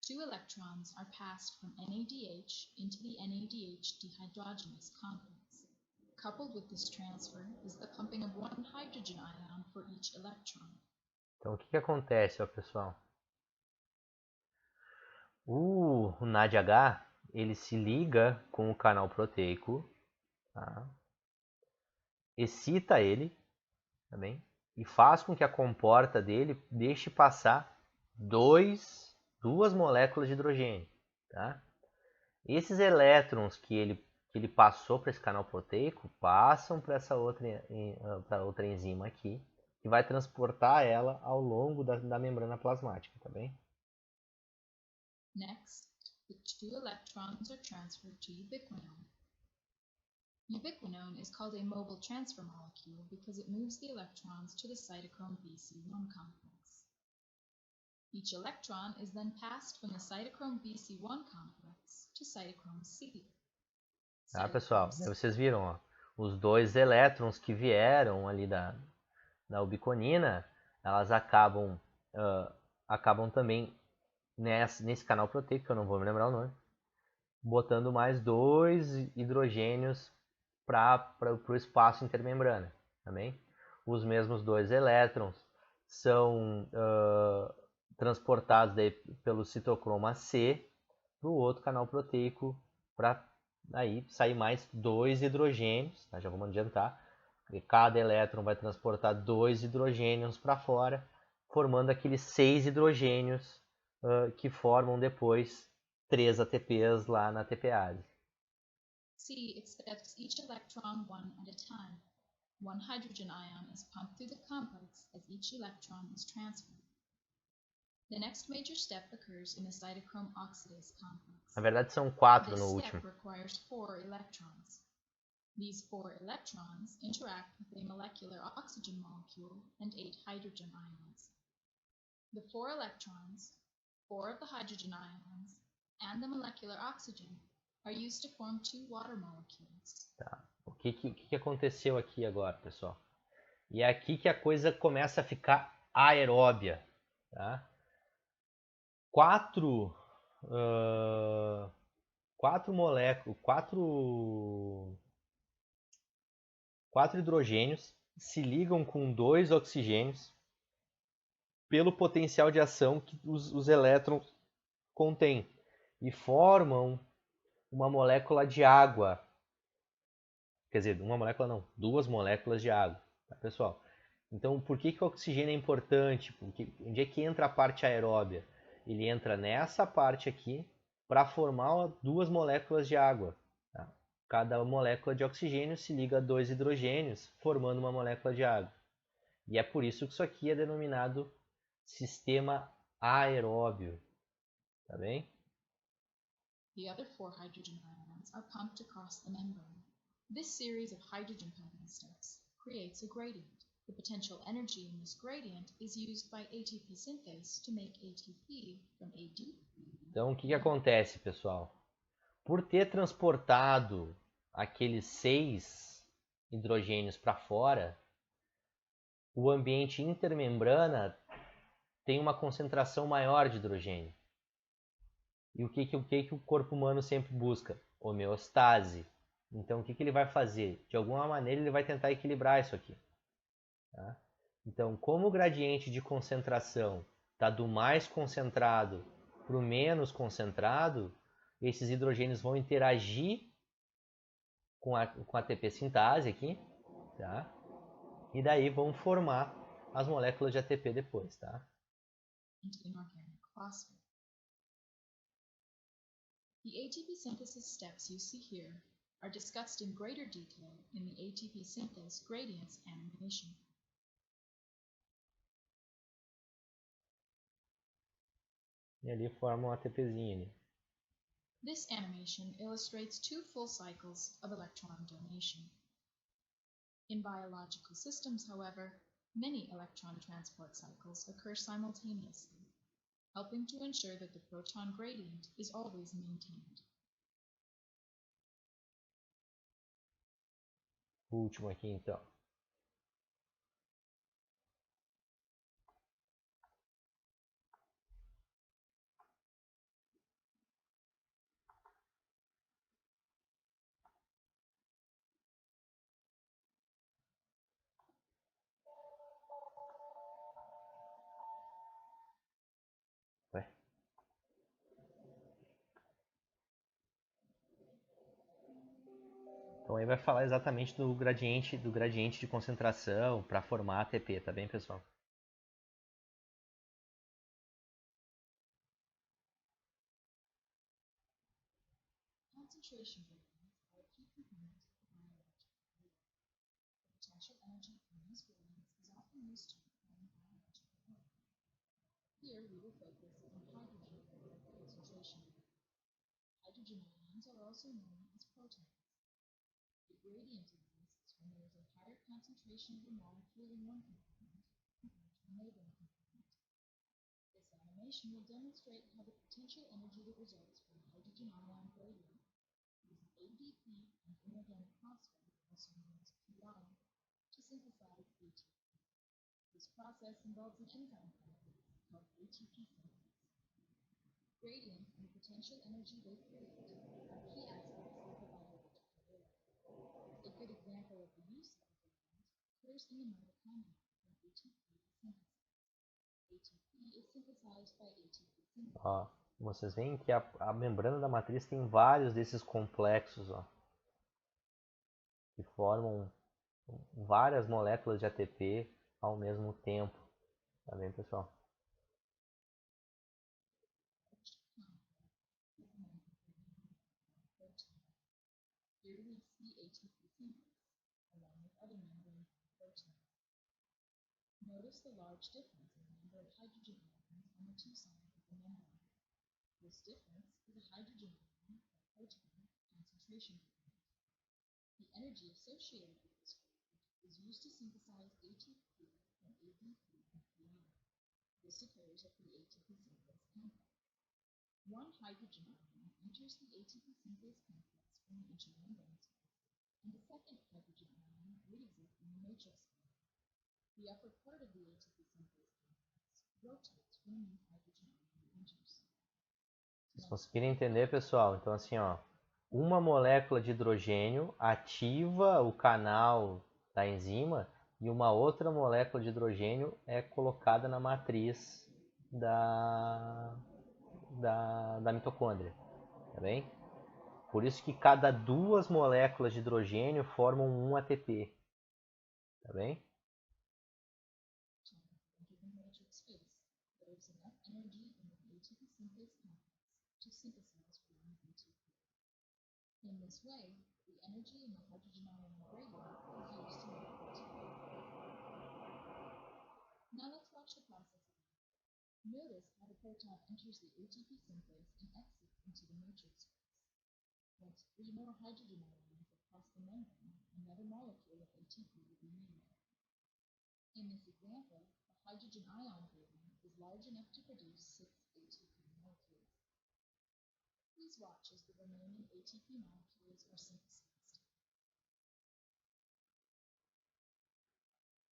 Speaker 5: two electrons are passed from NADH into the NADH dehydrogenase complex. Coupled with this transfer is the pumping of one hydrogen ion for each electron.
Speaker 1: Então o que acontece, ó, pessoal? O NADH ele se liga com o canal proteico, tá? Excita ele, tá bem? E faz com que a comporta dele deixe passar duas moléculas de hidrogênio, tá? Esses elétrons que ele passou para esse canal proteico passam para essa outra enzima aqui, que vai transportar ela ao longo da membrana plasmática, tá bem?
Speaker 5: Next, the two electrons are transferred to ubiquinone. Ubiquinone is called a mobile transfer molecule because it moves the electrons to the cytochrome BC1 complex. Each electron is then passed from the cytochrome BC1 complex to cytochrome C.
Speaker 1: Tá, pessoal? Aí vocês viram, ó, os dois elétrons que vieram ali da ubiconina, elas acabam também nesse canal proteico, que eu não vou me lembrar o nome, botando mais 2 hidrogênios para o espaço intermembrana. Também. Os mesmos 2 elétrons são transportados daí pelo citocroma C para o outro canal proteico para aí sair mais 2 hidrogênios, tá? Já vamos adiantar. E cada elétron vai transportar 2 hidrogênios para fora, formando aqueles 6 hidrogênios que formam depois 3 ATPs lá na ATPase.
Speaker 5: C accepts each electron one at a time. One hydrogen ion is pumped through the complex as each electron is transferred. The next major step occurs in the cytochrome oxidase complex.
Speaker 1: Na verdade são 4
Speaker 5: This
Speaker 1: no
Speaker 5: step
Speaker 1: último.
Speaker 5: requires 4 electrons. These 4 electrons interact with a molecular oxygen molecule and 8 hydrogen ions. The 4 electrons, 4 of the hydrogen ions, and the molecular oxygen are used to form 2 water molecules.
Speaker 1: Tá. O que aconteceu aqui agora, pessoal? E é aqui que a coisa começa a ficar aeróbia. Tá? 4 moléculas, 4 hidrogênios se ligam com 2 oxigênios pelo potencial de ação que os elétrons contêm e formam uma molécula de água. Quer dizer, uma molécula não, 2 moléculas de água, tá, pessoal? Então, por que o oxigênio é importante? Porque onde é que entra a parte aeróbia? Ele entra nessa parte aqui para formar 2 moléculas de água. Tá? Cada molécula de oxigênio se liga a 2 hidrogênios, formando uma molécula de água. E é por isso que isso aqui é denominado sistema aeróbio. Tá bem?
Speaker 5: The other 4 hydrogen ions are pumped across the membrane. This series of hydrogen pumping steps creates a gradient. The potential energy in this gradient is used by ATP synthase to make ATP from AD.
Speaker 1: Então, o que acontece, pessoal? Por ter transportado aqueles 6 hidrogênios para fora, o ambiente intermembrana tem uma concentração maior de hidrogênio. E o que o corpo humano sempre busca? Homeostase. Então, o que ele vai fazer? De alguma maneira, ele vai tentar equilibrar isso aqui. Tá? Então, como o gradiente de concentração está do mais concentrado para o menos concentrado, esses hidrogênios vão interagir com a ATP sintase aqui, tá? E daí vão formar as moléculas de ATP depois, tá?
Speaker 5: Inorganic phosphate. The ATP synthesis steps you see here are discussed in greater detail in the ATP synthase gradients animation.
Speaker 1: E ali forma um ATPzinho ali.
Speaker 5: This animation illustrates 2 full cycles of electron donation. In biological systems, however, many electron transport cycles occur simultaneously, helping to ensure that the proton gradient is always maintained.
Speaker 1: O último aqui, então. Então aí vai falar exatamente do gradiente de concentração para formar ATP, tá bem, pessoal?
Speaker 5: Concentration gradients are a key component of biological work. The potential energy in these gradients is often used to define biological work. Here we will focus on hydrogen concentration. Hydrogen ions are also known as protons. gradient exists when there is a higher concentration of the molecule in one component compared to the neighboring component. This animation will demonstrate how the potential energy that results from hydrogen ion gradient using ADP and inorganic phosphate, also known as PI, to synthesize ATP. This process involves an enzyme process called ATP synthesis. Gradient and the potential energy they create are key aspects of the biological layer. A good example of the use of the gradient occurs in the mitochondria when ATP is synthesized. ATP is synthesized by ATP synthesis.
Speaker 1: Ó, vocês veem que a membrana da matriz tem vários desses complexos, ó, que formam várias moléculas de ATP ao mesmo tempo. Tá bem, pessoal?
Speaker 5: Here we see ATP synthesis, along with other membrane proteins. Notice the large difference in the number of hydrogen atoms on the two sides of the membrane. This difference is a hydrogen atom or proton concentration difference. The energy associated with this gradient is used to synthesize ATP from ADP and PI. This occurs at the ATP synthase complex. One hydrogen atom enters the ATP synthase complex from the intramembrane space, and the second hydrogen atom leaves it in the matrix space. The upper part of the ATP synthase complex rotates when a new hydrogen atom enters.
Speaker 1: Vocês conseguiram entender, pessoal? Então, assim, ó, uma molécula de hidrogênio ativa o canal da enzima e uma outra molécula de hidrogênio é colocada na matriz da mitocôndria, tá bem? Por isso que cada duas moléculas de hidrogênio formam um ATP, tá bem?
Speaker 5: Given matrix space, there is enough energy in the ATP synthase complex to synthesize one ATP. In this way, the energy in the hydrogen ion gradient is used to make ATP. Now let's watch the process again. Notice how the proton enters the ATP synthase and exits into the matrix space. Once three more hydrogen ions across the membrane, another molecule of ATP will be made. In this example, the hydrogen ion gradient is large enough to produce 6 ATP molecules. Please watch as the remaining ATP molecules are synthesized.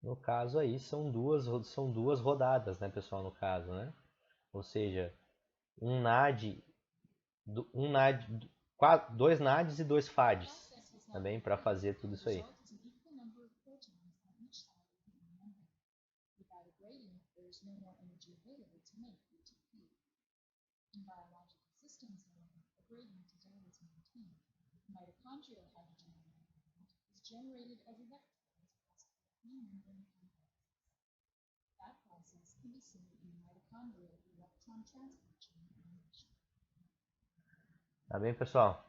Speaker 1: No caso aí são duas rodadas, né, pessoal, no caso, né? Ou seja, dois NADs e dois FADs, também para fazer tudo isso aí.
Speaker 5: Without a gradient, there is no more energy available to make ATP. In biological systems, however, a gradient is always maintained. Mitochondrial hydrogen ion gradient is generated as electrons pass through membrane complexes. That process can be seen in the mitochondrial electron transport chain animation.
Speaker 1: Tá bem, pessoal?